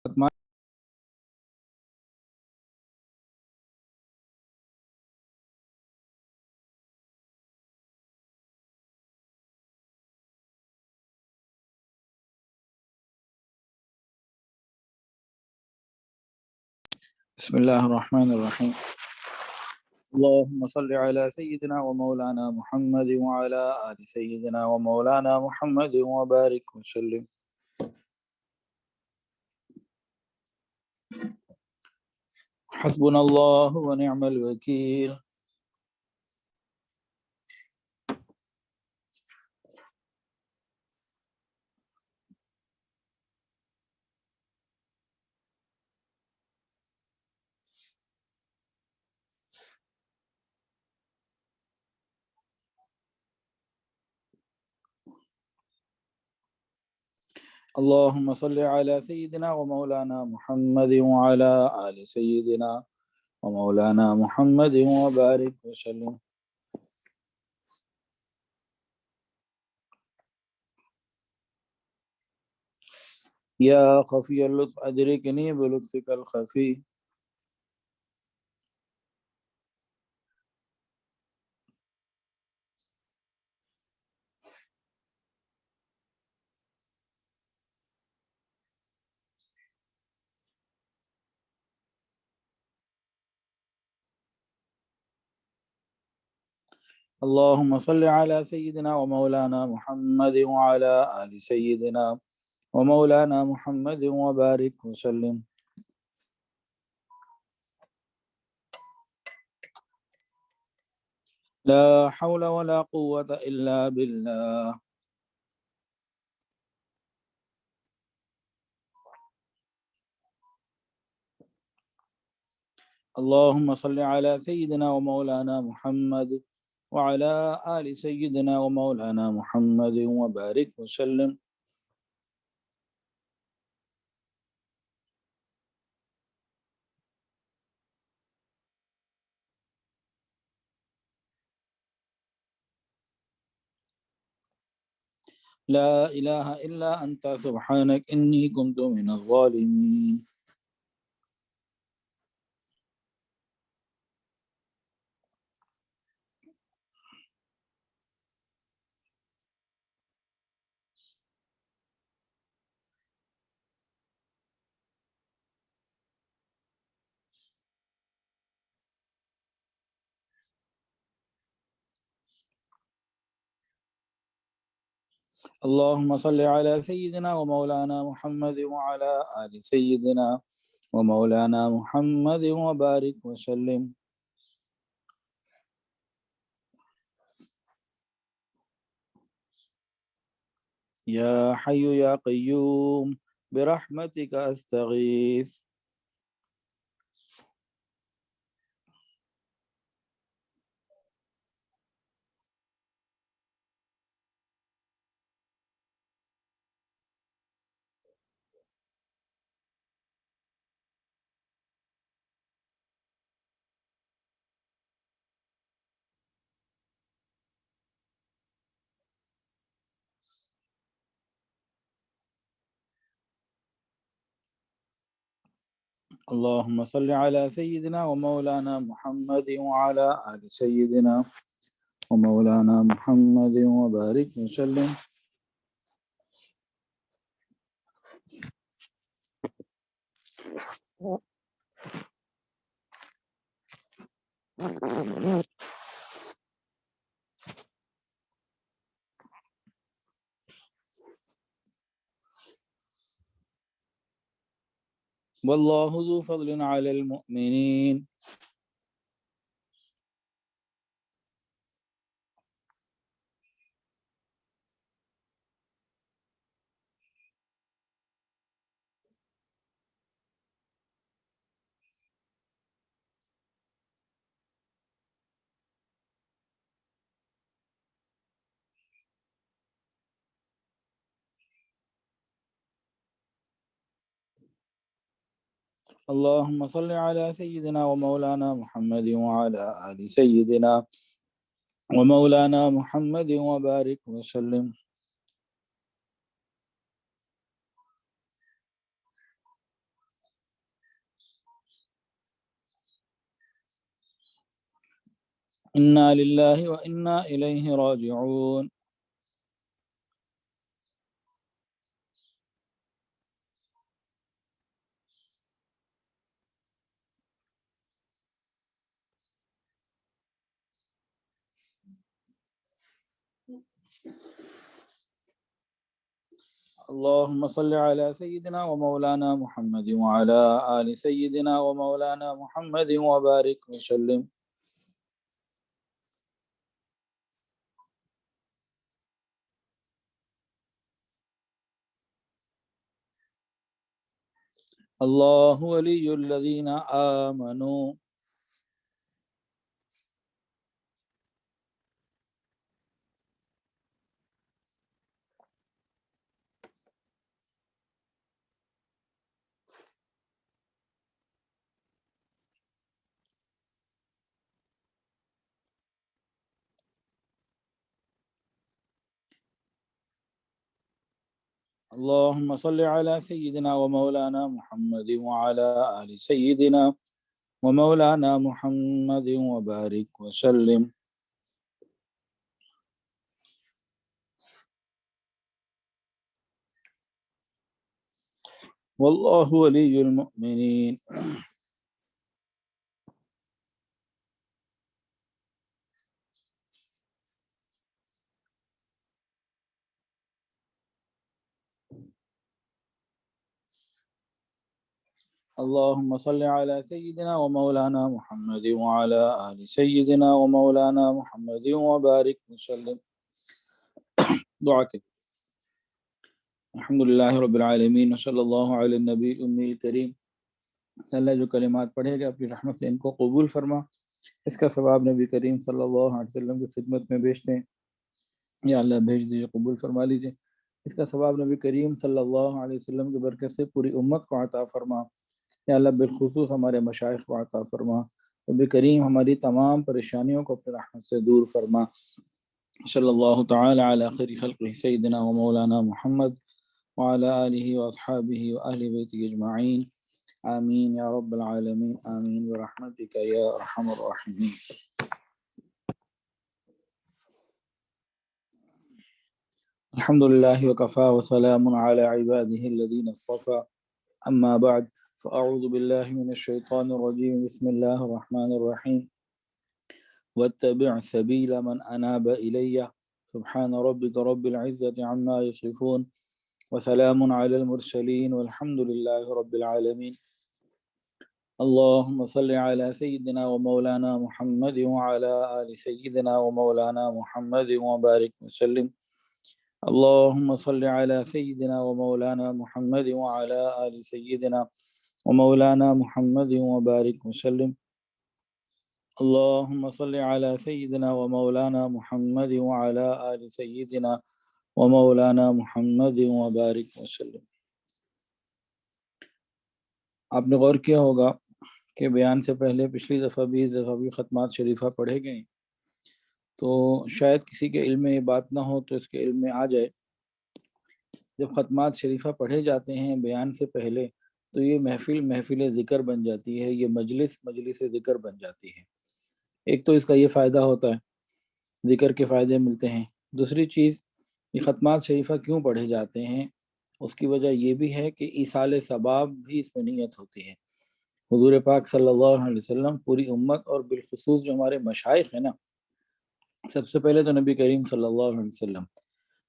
بسم الله الرحمن الرحيم. اللهم صل على سيدنا ومولانا محمد وعلى آل سيدنا ومولانا محمد وبارك وسلم. حسبنا الله ونعم الوكيل. اللهم صل على سيدنا ومولانا محمد وعلى آل سيدنا ومولانا محمد وبارك وسلم. يا خفي اللطف أدركني بلطفك الخفي. اللهم صل على سيدنا ومولانا محمد وعلى آل سيدنا ومولانا محمد وبارك وسلم. لا حول ولا قوة إلا بالله. اللهم صل على سيدنا ومولانا محمد وعلى آل سيدنا ومولانا محمد وبارك وسلم. لا إله إلا أنت سبحانك إني كنت من الظالمين. اللهم صل على سيدنا ومولانا محمد وعلى آل سيدنا ومولانا محمد وبارك وسلم. يا حي يا قيوم برحمتك أستغيث. اللهم صل على سيدنا ومولانا محمد وعلى آل سيدنا ومولانا محمد وبارك وسلم. والله ذو فضل على المؤمنين. اللهم صل على سيدنا ومولانا محمد وعلى آل سيدنا ومولانا محمد وبارك وسلم. انا للہ و انا الیہ راجعون. اللهم صل على سيدنا ومولانا محمد وعلى آل سيدنا ومولانا محمد وبارك وسلم. الله ولي الذين آمنوا. اللهم صل على سيدنا ومولانا محمد وعلى آل سيدنا ومولانا محمد وبارك وسلم. والله ولي المؤمنين. اللهم صل على سيدنا ومولانا محمد وعلى آل سيدنا ومولانا محمد وبارك وسلم. دعا کے الحمدللہ رب العالمین وصلی اللہ علی النبی الامی الکریم. اللہ جو کلمات پڑھے گا اپنی رحمت سے ان کو قبول فرما. اس کا ثواب نبی کریم صلی اللہ علیہ وسلم کی خدمت میں بیچتے ہیں. یا اللہ بھیج دیجیے، قبول فرما لیجیے. اس کا ثواب نبی کریم صلی اللہ علیہ وسلم کی برکت سے پوری امت کو عطا فرما. یا اللہ بالخصوص ہمارے مشائخ کو عطا فرما. نبی کریم ہماری تمام پریشانیوں کو اپنی رحمت سے دور فرما. صلی اللہ تعالی علی خیر خلقہ سیدنا و مولانا محمد وعلی آلہ واصحابہ واہل بیتہ اجمعین. آمین یا رب العالمین. آمین برحمتک یا ارحم الراحمین. الحمد لله وكفى وسلام على عباده الذين اصطفى. أما بعد فأعوذ بالله من الشيطان الرجيم. بسم الله الرحمن الرحيم. واتبع سبيل من أناب إلي. سبحان ربك رب العزة عما يصفون وسلام على المرسلين والحمد لله رب العالمين. اللهم صل على سيدنا ومولانا محمد وعلى آل سيدنا ومولانا محمد وبارك وسلم. اللهم صل على سيدنا ومولانا محمد وعلى آل سيدنا ومولانا محمد وبارك وسلم. اللهم صل على سيدنا ومولانا محمد وعلى آل سيدنا ومولانا محمد وبارك وسلم. آپ نے غور کیا ہوگا کہ بیان سے پہلے پچھلی دفعہ بھی ختمات شریفہ پڑھے گئے، تو شاید کسی کے علم میں یہ بات نہ ہو تو اس کے علم میں آ جائے. جب ختمات شریفہ پڑھے جاتے ہیں بیان سے پہلے تو یہ محفل ذکر بن جاتی ہے، یہ مجلس ذکر بن جاتی ہے. ایک تو اس کا یہ فائدہ ہوتا ہے، ذکر کے فائدے ملتے ہیں. دوسری چیز، یہ ختمات شریفہ کیوں پڑھے جاتے ہیں، اس کی وجہ یہ بھی ہے کہ ایصال ثواب بھی اس میں نیت ہوتی ہے. حضور پاک صلی اللہ علیہ وسلم، پوری امت اور بالخصوص جو ہمارے مشائخ ہیں نا، سب سے پہلے تو نبی کریم صلی اللہ علیہ وسلم،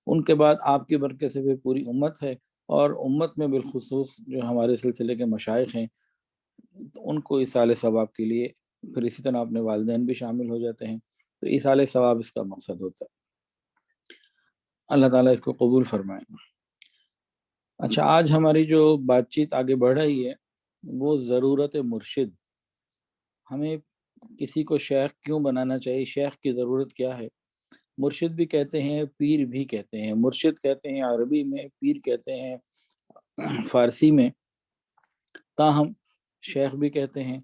ان کے بعد آپ کی برکت سے بھی پوری امت ہے، اور امت میں بالخصوص جو ہمارے سلسلے کے مشائخ ہیں ان کو ایصال ثواب کے لیے، پھر اسی طرح اپنے والدین بھی شامل ہو جاتے ہیں، تو ایصال ثواب اس کا مقصد ہوتا ہے. اللہ تعالیٰ اس کو قبول فرمائے. اچھا، آج ہماری جو بات چیت آگے بڑھ رہی ہے وہ ضرورت مرشد. ہمیں کسی کو شیخ کیوں بنانا چاہیے، شیخ کی ضرورت کیا ہے. مرشد بھی کہتے ہیں، پیر بھی کہتے ہیں. مرشد کہتے ہیں عربی میں، پیر کہتے ہیں فارسی میں، تاہم شیخ بھی کہتے ہیں.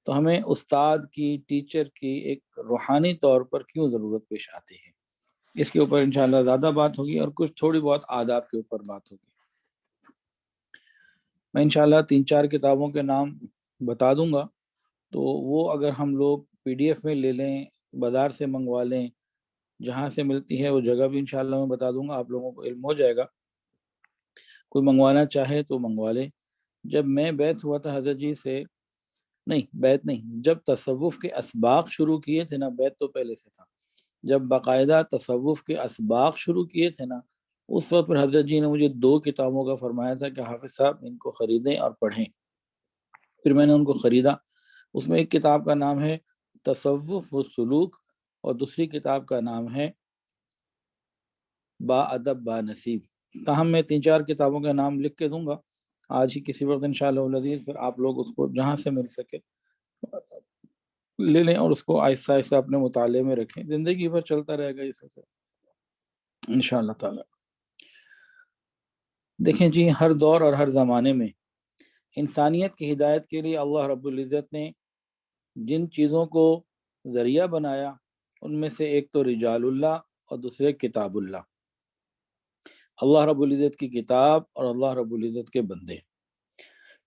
تو ہمیں استاد کی، ٹیچر کی ایک روحانی طور پر کیوں ضرورت پیش آتی ہے، اس کے اوپر انشاءاللہ زیادہ بات ہوگی، اور کچھ تھوڑی بہت آداب کے اوپر بات ہوگی. میں انشاءاللہ 3-4 کتابوں کے نام بتا دوں گا، تو وہ اگر ہم لوگ PDF میں لے لیں بازار سے منگوا لیں، جہاں سے ملتی ہے وہ جگہ بھی انشاءاللہ میں بتا دوں گا، آپ لوگوں کو علم ہو جائے گا، کوئی منگوانا چاہے تو منگوا لے۔ جب میں بیعت ہوا تھا حضرت جی سے، نہیں بیعت نہیں، جب تصوف کے اسباق شروع کیے تھے نا، بیعت تو پہلے سے تھا، جب باقاعدہ تصوف کے اسباق شروع کیے تھے نا، اس وقت پر حضرت جی نے مجھے 2 کتابوں کا فرمایا تھا کہ حافظ صاحب ان کو خریدیں اور پڑھیں۔ پھر میں نے ان کو خریدا، اس میں ایک کتاب کا نام ہے تصوف و سلوک، اور دوسری کتاب کا نام ہے با ادب با نصیب۔ تاہم میں 3-4 کتابوں کے نام لکھ کے دوں گا آج ہی کسی وقت انشاءاللہ العزیز، پھر آپ لوگ اس کو جہاں سے مل سکے لے لیں اور اس کو آہستہ آہستہ اپنے مطالعے میں رکھیں، زندگی بھر چلتا رہے گا اس سے انشاءاللہ تعالی۔ دیکھیں جی، ہر دور اور ہر زمانے میں انسانیت کی ہدایت کے لیے اللہ رب العزت نے جن چیزوں کو ذریعہ بنایا، ان میں سے ایک تو رجال اللہ اور دوسرے کتاب اللہ، اللہ رب العزت کی کتاب اور اللہ رب العزت کے بندے۔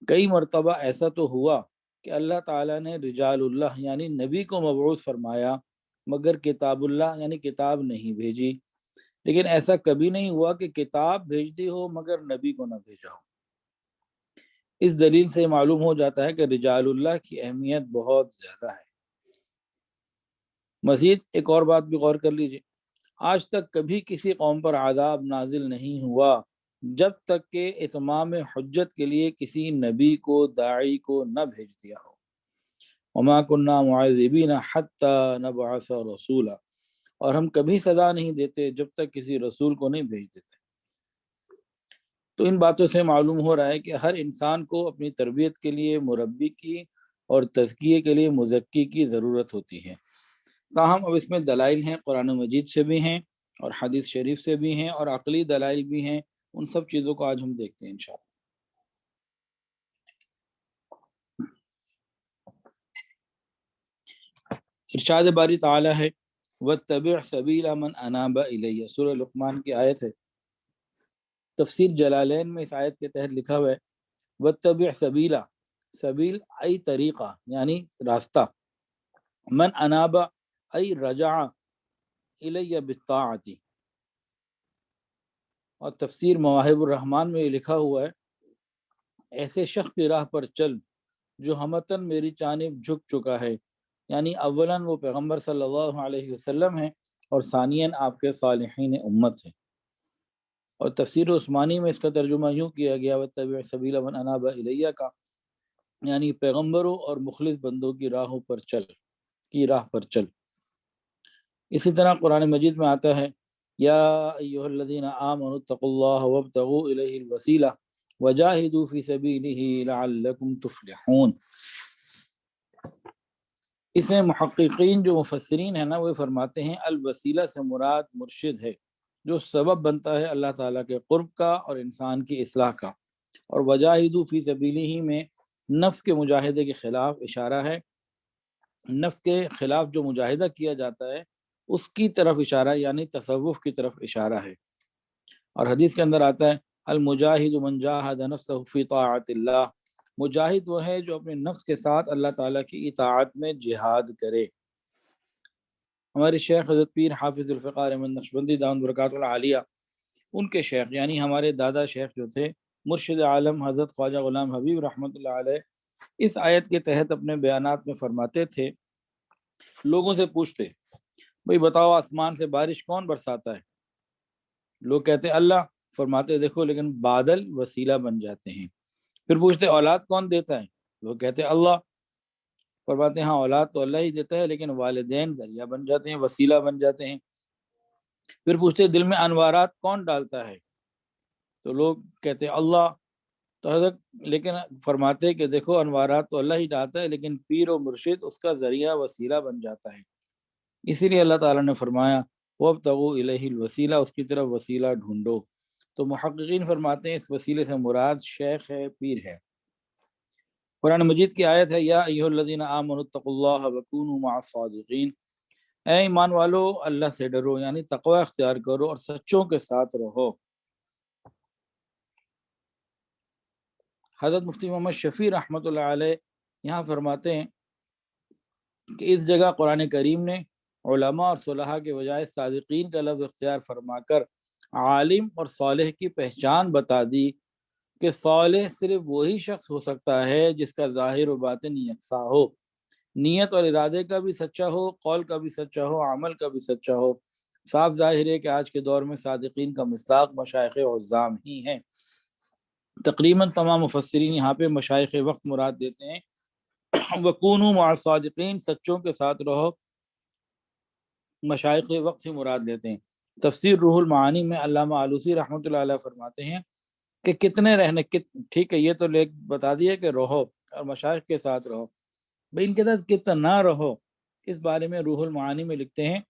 کئی مرتبہ ایسا تو ہوا کہ اللہ تعالیٰ نے رجال اللہ یعنی نبی کو مبعوث فرمایا، مگر کتاب اللہ یعنی کتاب نہیں بھیجی، لیکن ایسا کبھی نہیں ہوا کہ کتاب بھیج دی ہو مگر نبی کو نہ بھیجا ہو۔ اس دلیل سے معلوم ہو جاتا ہے کہ رجال اللہ کی اہمیت بہت زیادہ ہے۔ مزید ایک اور بات بھی غور کر لیجئے، آج تک کبھی کسی قوم پر عذاب نازل نہیں ہوا جب تک کہ اتمام حجت کے لیے کسی نبی کو، داعی کو نہ بھیج دیا ہو۔ وما كنا معذبین حتی نبعث رسولا، اور ہم کبھی سزا نہیں دیتے جب تک کسی رسول کو نہیں بھیج دیتے۔ تو ان باتوں سے معلوم ہو رہا ہے کہ ہر انسان کو اپنی تربیت کے لیے مربی کی اور تزکیے کے لیے مزکی کی ضرورت ہوتی ہے۔ تاہم اب اس میں دلائل ہیں، قرآن مجید سے بھی ہیں اور حدیث شریف سے بھی ہیں اور عقلی دلائل بھی ہیں، ان سب چیزوں کو آج ہم دیکھتے ہیں انشاءاللہ۔ ارشاد باری تعالی ہے وَاتَّبِعْ سَبِيلَ مَنْ أَنَابَ إِلَيَّ، سورہ لقمان کی آیت ہے۔ تفسیر جلالین میں اس آیت کے تحت لکھا ہوا ہے وَاتَّبِعْ سَبِيلَ، سبیل ای طریقہ یعنی راستہ، من اناب ای رجع الی بالطاعتی، اور تفسیر مواہب الرحمن میں یہ لکھا ہوا ہے ایسے شخص کی راہ پر چل جو ہمتاً میری جانب جھک چکا ہے، یعنی اولاً وہ پیغمبر صلی اللہ علیہ وسلم ہیں اور ثانیاً آپ کے صالحین امت ہیں۔ اور تفسیر عثمانی میں اس کا ترجمہ یوں کیا گیا وَاتَّبِعْ سَبِيلَ مَنْ أَنَابَ إِلَيَّ کا، یعنی پیغمبروں اور مخلص بندوں کی راہوں پر چل، کی راہ پر چل۔ اسی طرح قرآن مجید میں آتا ہے یا ایھا الذین آمنوا اتقوا اللہ وابتغوا الیہ الوسیلہ وجاہدوا فی سبیلہ لعلکم تفلحون۔ اس میں محققین جو مفسرین ہیں نا، وہ فرماتے ہیں الوسیلہ سے مراد مرشد ہے، جو سبب بنتا ہے اللہ تعالیٰ کے قرب کا اور انسان کی اصلاح کا، اور وجاہدوا فی سبیلہ میں نفس کے مجاہدے کے خلاف اشارہ ہے، نفس کے خلاف جو مجاہدہ کیا جاتا ہے اس کی طرف اشارہ، یعنی تصوف کی طرف اشارہ ہے۔ اور حدیث کے اندر آتا ہے المجاہد من جاہد نفسہ فی طاعت اللہ، مجاہد وہ ہے جو اپنے نفس کے ساتھ اللہ تعالیٰ کی اطاعت میں جہاد کرے۔ ہمارے شیخ حضرت پیر حافظ الفقار احمد نقشبندی دامت برکاتہ العالیہ، ان کے شیخ یعنی ہمارے دادا شیخ جو تھے مرشد عالم حضرت خواجہ غلام حبیب رحمۃ اللہ علیہ، اس آیت کے تحت اپنے بیانات میں فرماتے تھے لوگوں سے پوچھتے بھئی بتاؤ آسمان سے بارش کون برساتا ہے؟ لوگ کہتے اللہ، فرماتے دیکھو لیکن بادل وسیلہ بن جاتے ہیں۔ پھر پوچھتے اولاد کون دیتا ہے؟ لوگ کہتے اللہ، فرماتے ہاں اولاد تو اللہ ہی دیتا ہے لیکن والدین ذریعہ بن جاتے ہیں، وسیلہ بن جاتے ہیں۔ پھر پوچھتے دل میں انوارات کون ڈالتا ہے؟ تو لوگ کہتے اللہ، تو حضرت لیکن فرماتے کہ دیکھو انوارات تو اللہ ہی ڈالتا ہے لیکن پیر و مرشد اس کا ذریعہ وسیلہ بن جاتا ہے۔ اسی لیے اللہ تعالیٰ نے فرمایا وَابْتَغُوا إِلَيْهِ الْوَسِيلَہ، اس کی طرف وسیلہ ڈھونڈو۔ تو محققین فرماتے ہیں اس وسیلے سے مراد شیخ ہے، پیر ہے۔ قرآن مجید کی آیت ہے یا ایھا الذین آمنوا اتقوا اللہ وکونوا مع الصادقین، اے ایمان والو اللہ سے ڈرو یعنی تقوی اختیار کرو اور سچوں کے ساتھ رہو۔ حضرت مفتی محمد شفیع رحمۃ اللہ علیہ یہاں فرماتے ہیں کہ اس جگہ قرآن کریم نے علماء اور صلحاء کے بجائے صادقین کا لفظ اختیار فرما کر عالم اور صالح کی پہچان بتا دی کہ صالح صرف وہی شخص ہو سکتا ہے جس کا ظاہر و باطن یکساں ہو، نیت اور ارادے کا بھی سچا ہو، قول کا بھی سچا ہو، عمل کا بھی سچا ہو۔ صاف ظاہر ہے کہ آج کے دور میں صادقین کا مصداق مشائخ عظام ہی ہیں۔ تقریباً تمام مفسرین یہاں پہ مشائخ وقت مراد دیتے ہیں۔ وَكُونُوا مع الصادقین، سچوں کے ساتھ رہو، مشائخ وقت سے مراد لیتے ہیں۔ تفسیر روح المعانی میں علامہ آلوسی رحمۃ اللہ علیہ فرماتے ہیں کہ کتنے رہنے، ٹھیک ہے یہ تو بتا دیا کہ رہو اور مشائخ کے ساتھ رہو، بھئی ان کے ساتھ کتنا رہو، اس بارے میں روح المعانی میں لکھتے ہیں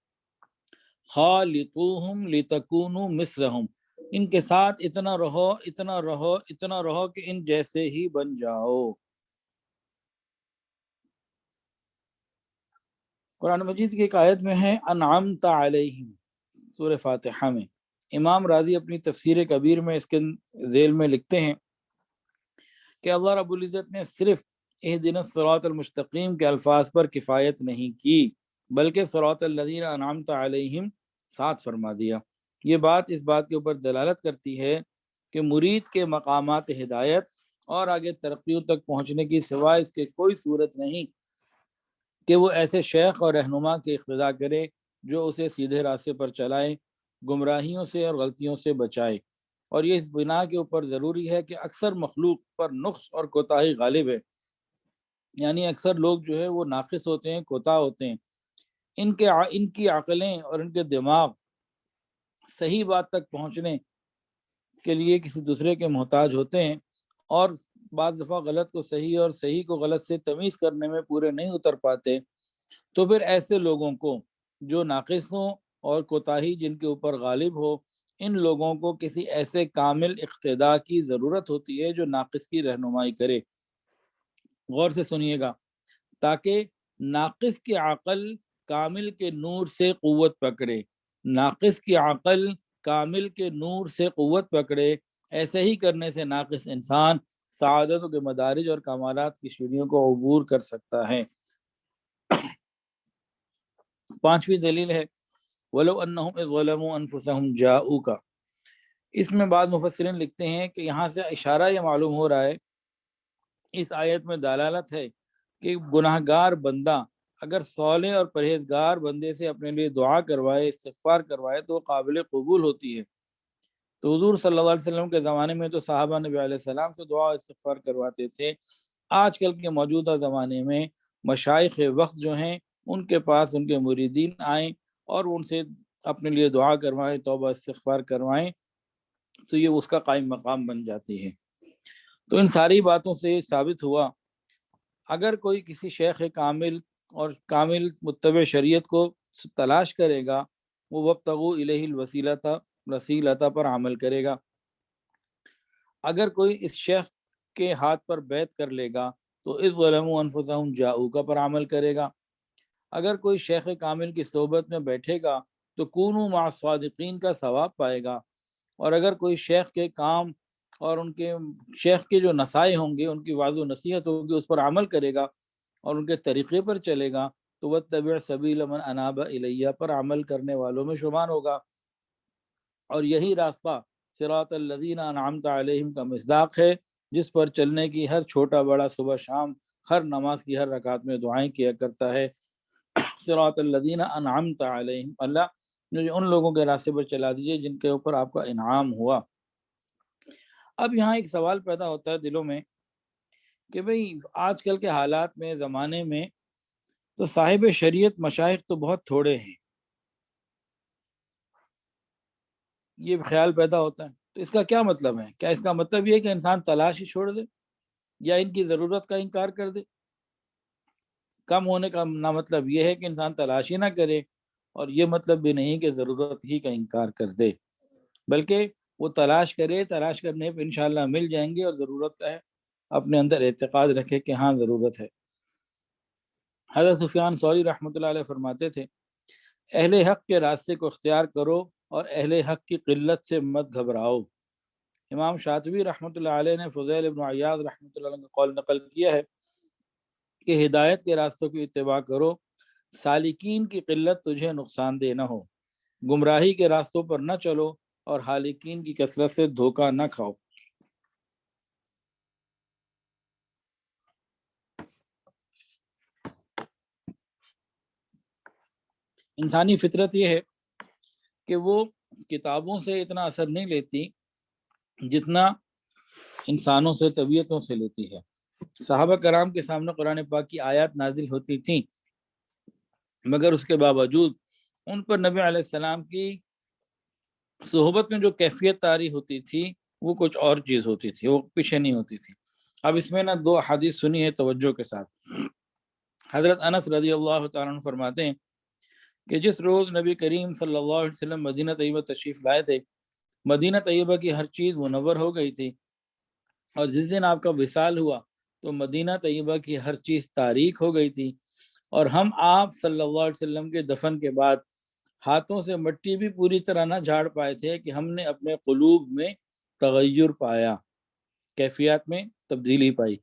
خالطوہم لتکونوا مثلہم، ان کے ساتھ اتنا رہو اتنا رہو اتنا رہو کہ ان جیسے ہی بن جاؤ۔ قرآن مجید کی ایک آیت میں ہے انعمت علیہم، سورہ فاتحہ میں۔ امام راضی اپنی تفسیر کبیر میں اس کے ذیل میں لکھتے ہیں کہ اللہ رب العزت نے صرف اہدنا الصراط المستقیم کے الفاظ پر کفایت نہیں کی، بلکہ صراط الذین انعمت علیہم ساتھ فرما دیا۔ یہ بات اس بات کے اوپر دلالت کرتی ہے کہ مرید کے مقامات ہدایت اور آگے ترقیوں تک پہنچنے کی سوائے اس کے کوئی صورت نہیں کہ وہ ایسے شیخ اور رہنما کی اقتداء کرے جو اسے سیدھے راستے پر چلائے، گمراہیوں سے اور غلطیوں سے بچائے۔ اور یہ اس بنا کے اوپر ضروری ہے کہ اکثر مخلوق پر نقص اور کوتاہی غالب ہے، یعنی اکثر لوگ جو ہے وہ ناقص ہوتے ہیں، کوتاہ ہوتے ہیں، ان کی عقلیں اور ان کے دماغ صحیح بات تک پہنچنے کے لیے کسی دوسرے کے محتاج ہوتے ہیں، اور بعض دفعہ غلط کو صحیح اور صحیح کو غلط سے تمیز کرنے میں پورے نہیں اتر پاتے۔ تو پھر ایسے لوگوں کو جو ناقص ہوں اور کوتاہی جن کے اوپر غالب ہو، ان لوگوں کو کسی ایسے کامل اقتداء کی ضرورت ہوتی ہے جو ناقص کی رہنمائی کرے۔ غور سے سنیے گا، تاکہ ناقص کی عقل کامل کے نور سے قوت پکڑے، ناقص کی عقل کامل کے نور سے قوت پکڑے۔ ایسے ہی کرنے سے ناقص انسان سعادتوں کے مدارج اور کمالات کی سیڑھیوں کو عبور کر سکتا ہے۔ پانچویں دلیل ہے وَلَوْ أَنَّهُمْ إِذْ ظَلَمُوا أَنفُسَهُمْ جَاءُوكَ۔ اس میں بعض مفسرین لکھتے ہیں کہ یہاں سے اشارہ یہ معلوم ہو رہا ہے، اس آیت میں دلالت ہے کہ گناہ گار بندہ اگر صالح اور پرہیزگار بندے سے اپنے لیے دعا کروائے، استغفار کروائے تو قابل قبول ہوتی ہے۔ تو حضور صلی اللہ علیہ وسلم کے زمانے میں تو صحابہ نبی علیہ السلام سے دعا استغفار کرواتے تھے۔ آج کل کے موجودہ زمانے میں مشائخ وقت جو ہیں ان کے پاس ان کے مریدین آئیں اور ان سے اپنے لیے دعا کروائیں، توبہ استغفار کروائیں، تو یہ اس کا قائم مقام بن جاتی ہے۔ تو ان ساری باتوں سے ثابت ہوا اگر کوئی کسی شیخ کامل اور کامل متبع شریعت کو تلاش کرے گا، وہ وابتغوا الیہ الوسیلۃ پر عمل کرے گا۔ اگر کوئی اس شیخ کے ہاتھ پر بیعت کر لے گا تو اذ ظلموا انفسہم جاؤک پر عمل کرے گا۔ اگر کوئی شیخ کامل کی صحبت میں بیٹھے گا تو کونوا مع الصادقین کا ثواب پائے گا۔ اور اگر کوئی شیخ کے کام اور ان کے شیخ کے جو نصائح ہوں گے، ان کی وعظ و نصیحت ہوگی، اس پر عمل کرے گا اور ان کے طریقے پر چلے گا تو واتبع سبیل من اناب الیہ پر عمل کرنے والوں میں شمار ہوگا۔ اور یہی راستہ صراط الذین انعمت علیہم کا مصداق ہے، جس پر چلنے کی ہر چھوٹا بڑا صبح شام ہر نماز کی ہر رکعت میں دعائیں کیا کرتا ہے۔ صراط الذین انعمت علیہم، اللہ مجھے ان لوگوں کے راستے پر چلا دیجئے جن کے اوپر آپ کا انعام ہوا۔ اب یہاں ایک سوال پیدا ہوتا ہے دلوں میں کہ بھئی آج کل کے حالات میں، زمانے میں تو صاحب شریعت مشائخ تو بہت تھوڑے ہیں، یہ خیال پیدا ہوتا ہے۔ تو اس کا کیا مطلب ہے؟ کیا اس کا مطلب یہ ہے کہ انسان تلاش ہی چھوڑ دے یا ان کی ضرورت کا انکار کر دے؟ کم ہونے کا نہ مطلب یہ ہے کہ انسان تلاش ہی نہ کرے، اور یہ مطلب بھی نہیں کہ ضرورت ہی کا انکار کر دے، بلکہ وہ تلاش کرے، تلاش کرنے پہ انشاءاللہ مل جائیں گے، اور ضرورت کا ہے اپنے اندر اعتقاد رکھے کہ ہاں ضرورت ہے۔ حضرت سفیان ثوری رحمۃ اللہ علیہ فرماتے تھے اہل حق کے راستے کو اختیار کرو اور اہل حق کی قلت سے مت گھبراؤ۔ امام شاطبی رحمۃ اللہ علیہ نے فضیل ابن عیاض رحمۃ اللہ علیہ کا قول نقل کیا ہے کہ ہدایت کے راستوں کی اتباع کرو، سالکین کی قلت تجھے نقصان دہ نہ ہو، گمراہی کے راستوں پر نہ چلو اور حالکین کی کثرت سے دھوکہ نہ کھاؤ۔ انسانی فطرت یہ ہے کہ وہ کتابوں سے اتنا اثر نہیں لیتی جتنا انسانوں سے، طبیعتوں سے لیتی ہے۔ صحابہ کرام کے سامنے قرآن پاک کی آیات نازل ہوتی تھیں، مگر اس کے باوجود ان پر نبی علیہ السلام کی صحبت میں جو کیفیت طاری ہوتی تھی وہ کچھ اور چیز ہوتی تھی، وہ پیچھے نہیں ہوتی تھی۔ اب اس میں دو حدیث سنی ہے توجہ کے ساتھ۔ حضرت انس رضی اللہ تعالیٰ عنہ فرماتے ہیں کہ جس روز نبی کریم صلی اللہ علیہ وسلم مدینہ طیبہ تشریف لائے تھے، مدینہ طیبہ کی ہر چیز منور ہو گئی تھی، اور جس دن آپ کا وصال ہوا تو مدینہ طیبہ کی ہر چیز تاریک ہو گئی تھی، اور ہم آپ صلی اللہ علیہ وسلم کے دفن کے بعد ہاتھوں سے مٹی بھی پوری طرح نہ جھاڑ پائے تھے کہ ہم نے اپنے قلوب میں تغیر پایا، کیفیات میں تبدیلی پائی۔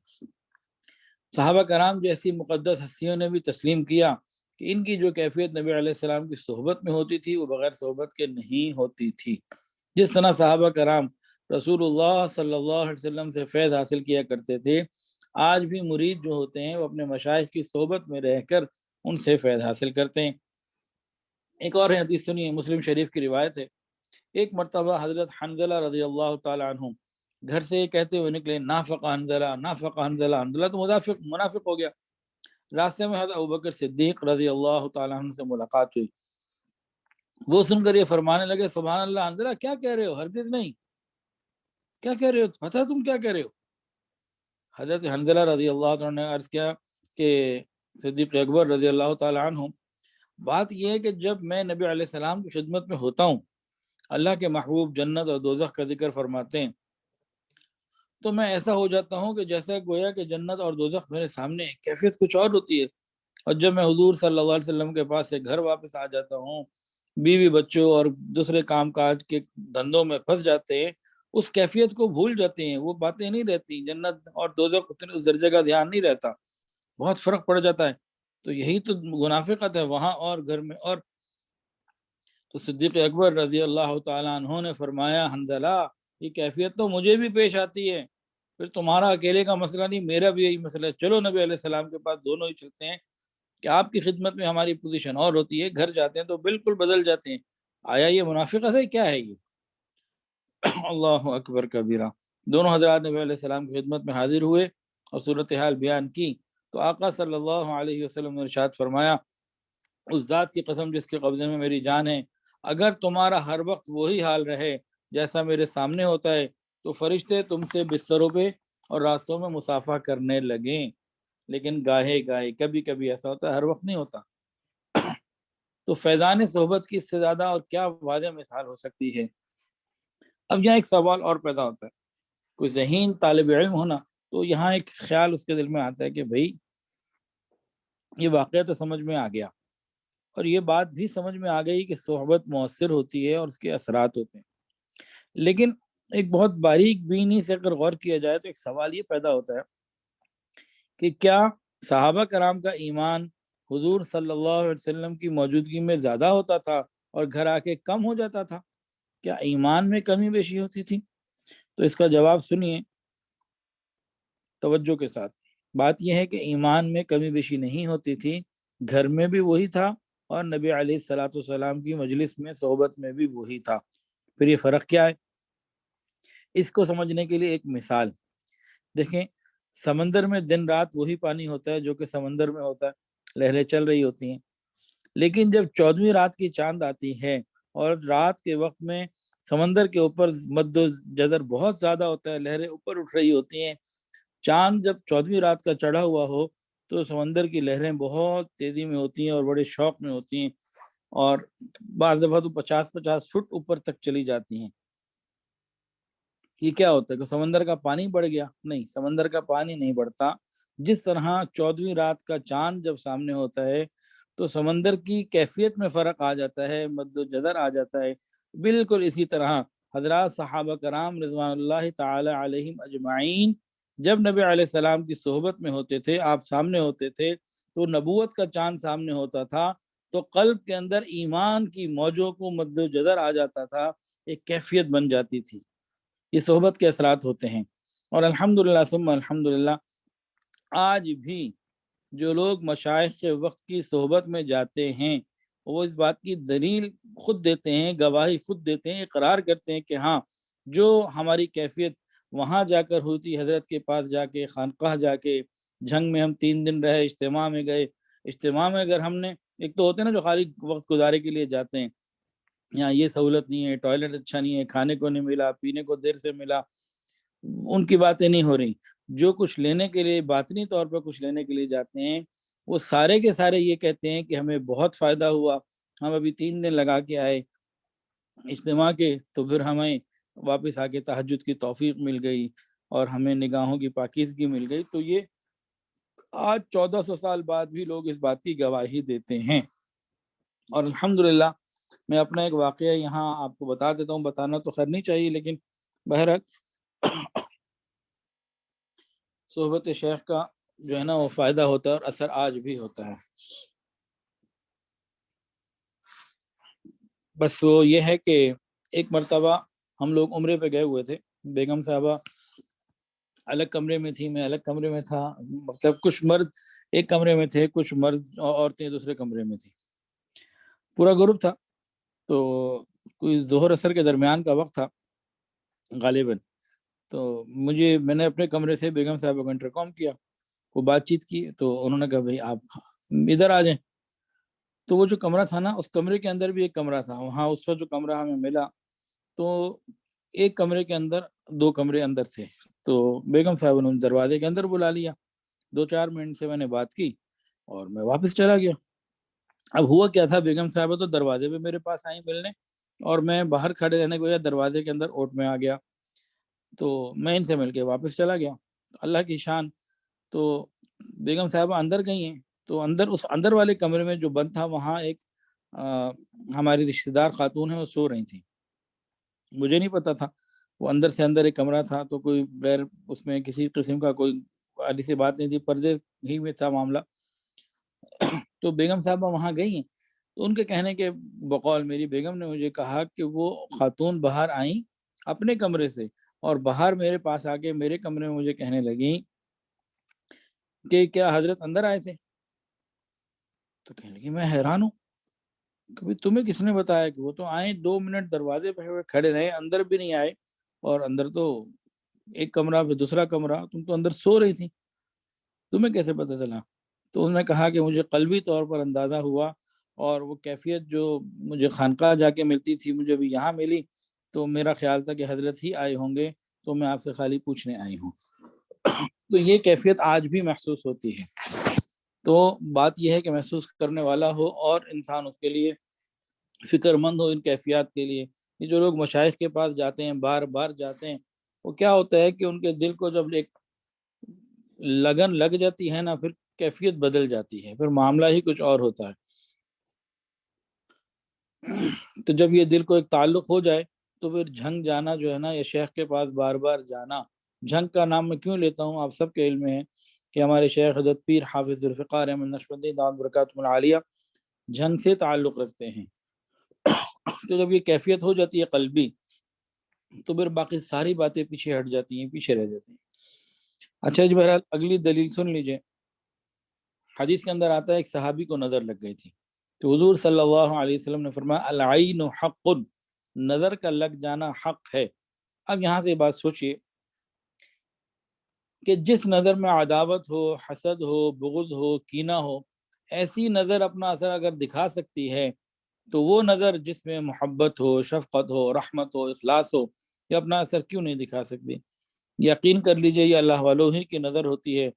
صحابہ کرام جیسی مقدس ہستیوں نے بھی تسلیم کیا کہ ان کی جو کیفیت نبی علیہ السلام کی صحبت میں ہوتی تھی وہ بغیر صحبت کے نہیں ہوتی تھی۔ جس طرح صحابہ کرام رسول اللہ صلی اللہ علیہ وسلم سے فیض حاصل کیا کرتے تھے، آج بھی مرید جو ہوتے ہیں وہ اپنے مشائخ کی صحبت میں رہ کر ان سے فیض حاصل کرتے ہیں۔ ایک اور حدیث سنیے، مسلم شریف کی روایت ہے، ایک مرتبہ حضرت حنظلہ رضی اللہ تعالیٰ عنہ گھر سے یہ کہتے ہوئے نکلے، نافق حنظلہ، نافق حنظلہ، حنظلہ تو منافق ہو گیا۔ راستے میں حضرت ابوبکر صدیق رضی اللہ تعالیٰ عنہ سے ملاقات ہوئی، وہ سن کر یہ فرمانے لگے، سبحان اللہ حنظلہ کیا کہہ رہے ہو؟ ہرگز نہیں، کیا کہہ رہے ہو؟ پتہ تم کیا کہہ رہے ہو؟ حضرت حنظلہ رضی اللہ تعالیٰ عنہ نے عرض کیا کہ صدیق اکبر رضی اللہ تعالیٰ عنہ، بات یہ ہے کہ جب میں نبی علیہ السلام کی خدمت میں ہوتا ہوں، اللہ کے محبوب جنت اور دوزخ کا ذکر فرماتے ہیں تو میں ایسا ہو جاتا ہوں کہ جیسا گویا کہ جنت اور دوزخ میرے سامنے ہے، کیفیت کچھ اور ہوتی ہے۔ اور جب میں حضور صلی اللہ علیہ وسلم کے پاس سے گھر واپس آ جاتا ہوں، بیوی بچوں اور دوسرے کام کاج کے دھندوں میں پھنس جاتے ہیں، اس کیفیت کو بھول جاتے ہیں، وہ باتیں نہیں رہتی، جنت اور دوزخ اس درجے کا دھیان نہیں رہتا، بہت فرق پڑ جاتا ہے۔ تو یہی تو منافقت ہے، وہاں اور گھر میں اور۔ تو صدیق اکبر رضی اللہ تعالیٰ عنہ نے فرمایا، حنظلہ یہ کیفیت تو مجھے بھی پیش آتی ہے، پھر تمہارا اکیلے کا مسئلہ نہیں، میرا بھی یہی مسئلہ ہے، چلو نبی علیہ السلام کے پاس دونوں ہی چلتے ہیں، کہ آپ کی خدمت میں ہماری پوزیشن اور ہوتی ہے، گھر جاتے ہیں تو بالکل بدل جاتے ہیں۔ آیا یہ منافقت ہے؟ کیا ہے یہ؟ اللہ اکبر کبیرہ۔ دونوں حضرات نبی علیہ السلام کی خدمت میں حاضر ہوئے اور صورتحال بیان کی تو آقا صلی اللہ علیہ وسلم نے ارشاد فرمایا، اس ذات کی قسم جس کے قبضے میں میری جان ہے، اگر تمہارا ہر وقت وہی حال رہے جیسا میرے سامنے ہوتا ہے تو فرشتے تم سے بستروں پہ اور راستوں میں مصافحہ کرنے لگیں، لیکن گاہے گاہے، کبھی کبھی ایسا ہوتا ہے، ہر وقت نہیں ہوتا۔ تو فیضان صحبت کی اس سے زیادہ اور کیا واضح مثال ہو سکتی ہے؟ اب یہاں ایک سوال اور پیدا ہوتا ہے، کوئی ذہین طالب علم ہونا تو یہاں ایک خیال اس کے دل میں آتا ہے کہ بھائی یہ واقعہ تو سمجھ میں آ گیا، اور یہ بات بھی سمجھ میں آ گئی کہ صحبت مؤثر ہوتی ہے اور اس کے اثرات ہوتے ہیں، لیکن ایک بہت باریک بینی سے اگر غور کیا جائے تو ایک سوال یہ پیدا ہوتا ہے کہ کیا صحابہ کرام کا ایمان حضور صلی اللہ علیہ وسلم کی موجودگی میں زیادہ ہوتا تھا اور گھر آ کے کم ہو جاتا تھا؟ کیا ایمان میں کمی بیشی ہوتی تھی؟ تو اس کا جواب سنیے توجہ کے ساتھ۔ بات یہ ہے کہ ایمان میں کمی بیشی نہیں ہوتی تھی، گھر میں بھی وہی تھا اور نبی علیہ الصلوۃ والسلام کی مجلس میں صحبت میں بھی وہی تھا۔ پھر یہ فرق کیا ہے؟ اس کو سمجھنے کے لیے ایک مثال دیکھیں، سمندر میں دن رات وہی پانی ہوتا ہے جو کہ سمندر میں ہوتا ہے، لہریں چل رہی ہوتی ہیں، لیکن جب 14ویں رات کی چاند آتی ہے اور رات کے وقت میں سمندر کے اوپر مد و جزر بہت زیادہ ہوتا ہے، لہریں اوپر اٹھ رہی ہوتی ہیں، چاند جب 14ویں رات کا چڑھا ہوا ہو تو سمندر کی لہریں بہت تیزی میں ہوتی ہیں اور بڑے شوق میں ہوتی ہیں، اور بعض دفعہ تو 50-50 فٹ اوپر تک چلی جاتی ہیں۔ یہ کیا ہوتا ہے کہ سمندر کا پانی بڑھ گیا؟ نہیں، سمندر کا پانی نہیں بڑھتا۔ جس طرح 14ویں رات کا چاند جب سامنے ہوتا ہے تو سمندر کی کیفیت میں فرق آ جاتا ہے، مد و جزر آ جاتا ہے، بالکل اسی طرح حضرات صحابہ کرام رضوان اللہ تعالی علیہم اجمعین جب نبی علیہ السلام کی صحبت میں ہوتے تھے، آپ سامنے ہوتے تھے، تو نبوت کا چاند سامنے ہوتا تھا تو قلب کے اندر ایمان کی موجوں کو مد و جزر آ جاتا تھا، ایک کیفیت بن جاتی تھی۔ یہ صحبت کے اثرات ہوتے ہیں۔ اور الحمدللہ ثم الحمدللہ آج بھی جو لوگ مشائخ کے وقت کی صحبت میں جاتے ہیں وہ اس بات کی دلیل خود دیتے ہیں، گواہی خود دیتے ہیں، اقرار کرتے ہیں کہ ہاں جو ہماری کیفیت وہاں جا کر ہوئی تھی، حضرت کے پاس جا کے، خانقاہ جا کے، جھنگ میں ہم 3 دن رہے، اجتماع میں گئے، اجتماع میں اگر ہم نے، ایک تو ہوتے ہیں نا جو خالی وقت گزارے کے لیے جاتے ہیں، یہاں یہ سہولت نہیں ہے، ٹوائلٹ اچھا نہیں ہے، کھانے کو نہیں ملا، پینے کو دیر سے ملا، ان کی باتیں نہیں ہو رہی۔ جو کچھ لینے کے لیے، باطنی طور پر کچھ لینے کے لیے جاتے ہیں، وہ سارے کے سارے یہ کہتے ہیں کہ ہمیں بہت فائدہ ہوا، ہم ابھی 3 دن لگا کے آئے اجتماع کے، تو پھر ہمیں واپس آ کے تہجد کی توفیق مل گئی اور ہمیں نگاہوں کی پاکیزگی مل گئی۔ تو یہ آج 1400 سال بعد بھی لوگ اس بات کی گواہی دیتے ہیں۔ اور الحمدللہ میں اپنا ایک واقعہ یہاں آپ کو بتا دیتا ہوں، بتانا تو خیر نہیں چاہیے لیکن بہرحال صحبت شیخ کا جو ہے نا وہ فائدہ ہوتا ہے اور اثر آج بھی ہوتا ہے۔ بس وہ یہ ہے کہ ایک مرتبہ ہم لوگ عمرے پہ گئے ہوئے تھے، بیگم صاحبہ الگ کمرے میں تھی، میں الگ کمرے میں تھا، مطلب کچھ مرد ایک کمرے میں تھے، کچھ مرد اور عورتیں دوسرے کمرے میں تھی، پورا گروپ تھا۔ تو کوئی ظہر اثر کے درمیان کا وقت تھا غالباً، تو میں نے اپنے کمرے سے بیگم صاحبہ کو انٹرکام کیا، وہ بات چیت کی، تو انہوں نے کہا بھائی آپ ادھر آ جائیں۔ تو وہ جو کمرہ تھا نا، اس کمرے کے اندر بھی ایک کمرہ تھا، وہاں اس وقت جو کمرہ ہمیں ملا، تو ایک کمرے کے اندر 2 کمرے اندر تھے، تو بیگم صاحب نے دروازے کے اندر بلا لیا، 2-4 منٹ سے میں نے بات کی اور میں واپس چلا گیا۔ اب ہوا کیا تھا، بیگم صاحبہ تو دروازے پہ میرے پاس آئیں ملنے، اور میں باہر کھڑے رہنے کی وجہ دروازے کے اندر اوٹ میں آ گیا، تو میں ان سے مل کے واپس چلا گیا۔ اللہ کی شان، تو بیگم صاحبہ اندر گئی ہیں، تو اس اندر والے کمرے میں جو بند تھا، وہاں ایک ہماری رشتہ دار خاتون ہیں، وہ سو رہی تھیں، مجھے نہیں پتا تھا، وہ اندر سے اندر ایک کمرہ تھا، تو کوئی غیر اس میں کسی قسم کا کوئی عالی سی بات نہیں تھی، پردے ہی میں تھا معاملہ۔ تو بیگم صاحبہ وہاں گئی ہیں، تو ان کے کہنے کے بقول میری بیگم نے مجھے کہا کہ وہ خاتون باہر آئیں اپنے کمرے سے، اور باہر میرے پاس آ کے میرے کمرے میں مجھے کہنے لگیں کہ کیا حضرت اندر آئے تھے؟ تو کہنے لگی میں حیران ہوں کہ تمہیں کس نے بتایا کہ وہ تو آئے، 2 منٹ دروازے پہ کھڑے رہے، اندر بھی نہیں آئے، اور اندر تو ایک کمرہ پہ دوسرا کمرہ، تم تو اندر سو رہی تھی، تمہیں کیسے پتہ چلا؟ تو انہوں نے کہا کہ مجھے قلبی طور پر اندازہ ہوا، اور وہ کیفیت جو مجھے خانقاہ جا کے ملتی تھی مجھے بھی یہاں ملی، تو میرا خیال تھا کہ حضرت ہی آئے ہوں گے، تو میں آپ سے خالی پوچھنے آئی ہوں۔ تو یہ کیفیت آج بھی محسوس ہوتی ہے۔ تو بات یہ ہے کہ محسوس کرنے والا ہو اور انسان اس کے لیے فکر مند ہو ان کیفیات کے لیے۔ یہ جو لوگ مشائخ کے پاس جاتے ہیں، بار بار جاتے ہیں، وہ کیا ہوتا ہے کہ ان کے دل کو جب ایک لگن لگ جاتی ہے نا، پھر کیفیت بدل جاتی ہے، پھر معاملہ ہی کچھ اور ہوتا ہے۔ تو جب یہ دل کو ایک تعلق ہو جائے تو پھر جھنگ جانا جو ہے نا، یا شیخ کے پاس بار بار جانا، جھنگ کا نام میں کیوں لیتا ہوں، آپ سب کے علم میں ہے کہ ہمارے شیخ حضرت پیر حافظ ذوالفقار احمد نقشبندی دامت برکاتہ العالیہ جھنگ سے تعلق رکھتے ہیں۔ تو جب یہ کیفیت ہو جاتی ہے قلبی، تو پھر باقی ساری باتیں پیچھے ہٹ جاتی ہیں، پیچھے رہ جاتی ہیں۔ اچھا جی، بہرحال اگلی دلیل سن لیجئے۔ حدیث کے اندر آتا ہے ایک صحابی کو نظر لگ گئی تھی، تو حضور صلی اللہ علیہ وسلم نے فرمایا العین حق، نظر کا لگ جانا حق ہے۔ اب یہاں سے بات سوچئے کہ جس نظر میں عداوت ہو، حسد ہو، بغض ہو، کینہ ہو، ایسی نظر اپنا اثر اگر دکھا سکتی ہے، تو وہ نظر جس میں محبت ہو، شفقت ہو، رحمت ہو، اخلاص ہو، یہ اپنا اثر کیوں نہیں دکھا سکتی؟ یقین کر لیجئے یہ اللہ والوں ہی کی نظر ہوتی ہے،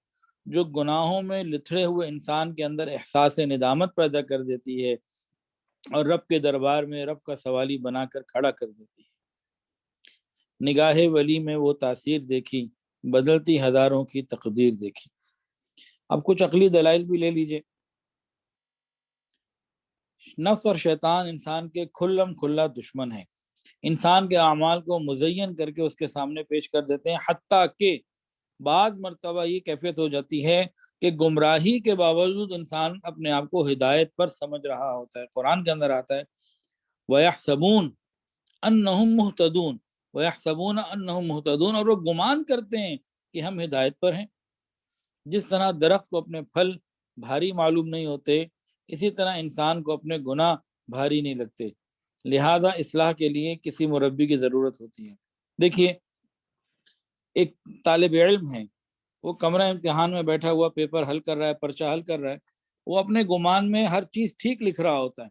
جو گناہوں میں لتھڑے ہوئے انسان کے اندر احساس ندامت پیدا کر دیتی ہے، اور رب کے دربار میں رب کا سوالی بنا کر کھڑا کر دیتی ہے۔ نگاہ ولی میں وہ تاثیر دیکھی، بدلتی ہزاروں کی تقدیر دیکھی۔ اب کچھ عقلی دلائل بھی لے لیجئے۔ نفس اور شیطان انسان کے کھلم کھلا دشمن ہے، انسان کے اعمال کو مزین کر کے اس کے سامنے پیش کر دیتے ہیں، حتیٰ کہ بعض مرتبہ یہ کیفیت ہو جاتی ہے کہ گمراہی کے باوجود انسان اپنے آپ کو ہدایت پر سمجھ رہا ہوتا ہے۔ قرآن کے اندر آتا ہے وَيَحْسَبُونَ أَنَّهُمْ مُهْتَدُونَ وَيَحْسَبُونَ أَنَّهُمْ مُهْتَدُونَ، اور وہ گمان کرتے ہیں کہ ہم ہدایت پر ہیں۔ جس طرح درخت کو اپنے پھل بھاری معلوم نہیں ہوتے، اسی طرح انسان کو اپنے گناہ بھاری نہیں لگتے، لہذا اصلاح کے لیے کسی مربی کی ضرورت ہوتی ہے۔ دیکھیے، ایک طالب علم ہے، وہ کمرہ امتحان میں بیٹھا ہوا پیپر حل کر رہا ہے، پرچہ حل کر رہا ہے، وہ اپنے گمان میں ہر چیز ٹھیک لکھ رہا ہوتا ہے،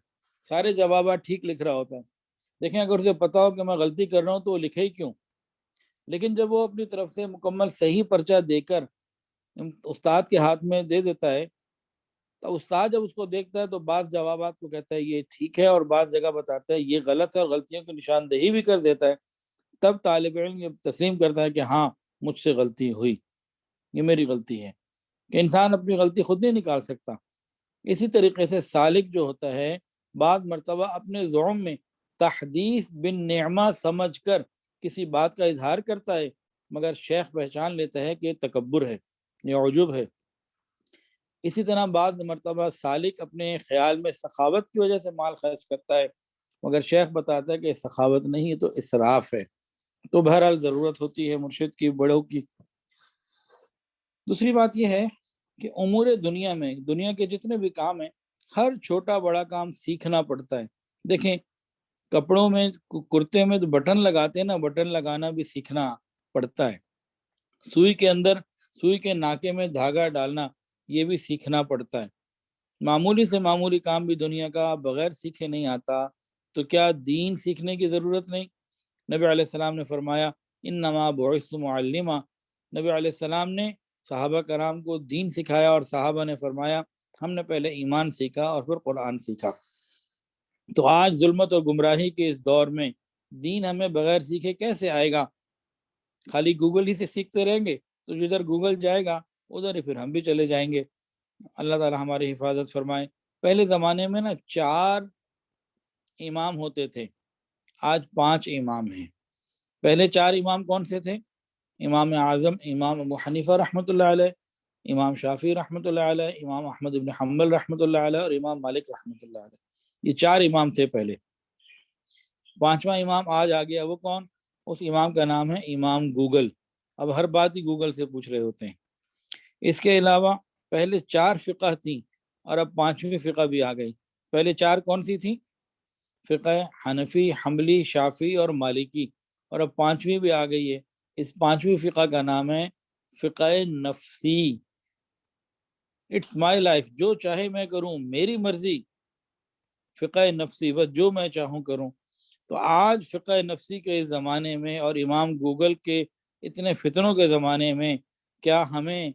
سارے جوابات ٹھیک لکھ رہا ہوتا ہے۔ دیکھیں، اگر اسے پتا ہو کہ میں غلطی کر رہا ہوں تو وہ لکھے ہی کیوں؟ لیکن جب وہ اپنی طرف سے مکمل صحیح پرچہ دے کر استاد کے ہاتھ میں دے دیتا ہے، تو استاد جب اس کو دیکھتا ہے تو بعض جوابات کو کہتا ہے یہ ٹھیک ہے، اور بعض جگہ بتاتا ہے یہ غلط ہے، اور غلطیوں کی نشاندہی بھی کر دیتا ہے، تب طالب علم یہ تسلیم کرتا ہے کہ ہاں، مجھ سے غلطی ہوئی، یہ میری غلطی ہے۔ کہ انسان اپنی غلطی خود نہیں نکال سکتا۔ اسی طریقے سے سالک جو ہوتا ہے، بعض مرتبہ اپنے زعم میں تحدیث بن نعمہ سمجھ کر کسی بات کا اظہار کرتا ہے، مگر شیخ پہچان لیتا ہے کہ یہ تکبر ہے، یہ عجب ہے۔ اسی طرح بعض مرتبہ سالک اپنے خیال میں سخاوت کی وجہ سے مال خرچ کرتا ہے، مگر شیخ بتاتا ہے کہ سخاوت نہیں، یہ تو اسراف ہے۔ تو بہرحال ضرورت ہوتی ہے مرشد کی، بڑوں کی۔ دوسری بات یہ ہے کہ امور دنیا میں، دنیا کے جتنے بھی کام ہیں، ہر چھوٹا بڑا کام سیکھنا پڑتا ہے۔ دیکھیں، کپڑوں میں، کرتے میں تو بٹن لگاتے ہیں نا، بٹن لگانا بھی سیکھنا پڑتا ہے۔ سوئی کے اندر، سوئی کے ناکے میں دھاگا ڈالنا، یہ بھی سیکھنا پڑتا ہے۔ معمولی سے معمولی کام بھی دنیا کا بغیر سیکھے نہیں آتا، تو کیا دین سیکھنے کی ضرورت نہیں؟ نبی علیہ السلام نے فرمایا انما بعثت معلما، نبی علیہ السلام نے صحابہ کرام کو دین سکھایا، اور صحابہ نے فرمایا ہم نے پہلے ایمان سیکھا اور پھر قرآن سیکھا۔ تو آج ظلمت اور گمراہی کے اس دور میں دین ہمیں بغیر سیکھے کیسے آئے گا؟ خالی گوگل ہی سے سیکھتے رہیں گے تو جدھر گوگل جائے گا ادھر ہی پھر ہم بھی چلے جائیں گے۔ اللہ تعالی ہماری حفاظت فرمائے۔ پہلے زمانے میں نا 4 امام ہوتے تھے، آج 5 امام ہیں۔ پہلے 4 امام کون سے تھے؟ امام اعظم امام ابو حنیفہ رحمۃ اللہ علیہ، امام شافعی رحمۃ اللہ علیہ، امام احمد بن حنبل رحمۃ اللہ علیہ، اور امام مالک رحمۃ اللہ علیہ۔ یہ 4 امام تھے پہلے۔ 5واں امام آج آ گیا، وہ کون؟ اس امام کا نام ہے امام گوگل۔ اب ہر بات ہی گوگل سے پوچھ رہے ہوتے ہیں۔ اس کے علاوہ پہلے 4 فقہ تھیں، اور اب 5ویں فقہ بھی آ گئی۔ پہلے 4 کون سی تھیں؟ فقہ حنفی، حنبلی، شافعی اور مالکی، اور اب 5ویں بھی آ گئی ہے۔ اس 5ویں فقہ کا نام ہے فقہ نفسی۔ اٹس مائی لائف، جو چاہے میں کروں، میری مرضی، فقہ نفسی، بس جو میں چاہوں کروں۔ تو آج فقہ نفسی کے اس زمانے میں اور امام گوگل کے اتنے فتنوں کے زمانے میں کیا ہمیں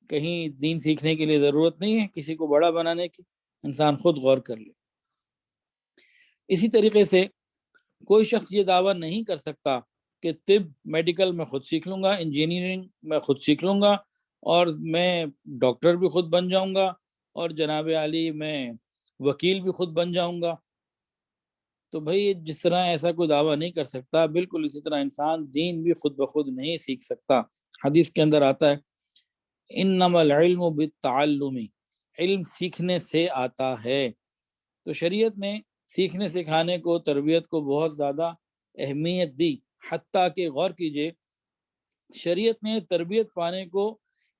کہیں دین سیکھنے کے لیے ضرورت نہیں ہے کسی کو بڑا بنانے کی؟ انسان خود غور کر لے۔ اسی طریقے سے کوئی شخص یہ دعویٰ نہیں کر سکتا کہ طب، میڈیکل میں خود سیکھ لوں گا، انجینئرنگ میں خود سیکھ لوں گا، اور میں ڈاکٹر بھی خود بن جاؤں گا، اور جناب عالی میں وکیل بھی خود بن جاؤں گا۔ تو بھائی جس طرح ایسا کوئی دعویٰ نہیں کر سکتا، بالکل اسی طرح انسان دین بھی خود بخود نہیں سیکھ سکتا۔ حدیث کے اندر آتا ہے انما العلم بالتعلم، علم سیکھنے سے آتا ہے۔ تو شریعت نے سیکھنے سکھانے کو، تربیت کو بہت زیادہ اہمیت دی، حتیٰ کہ غور کیجئے شریعت نے تربیت پانے کو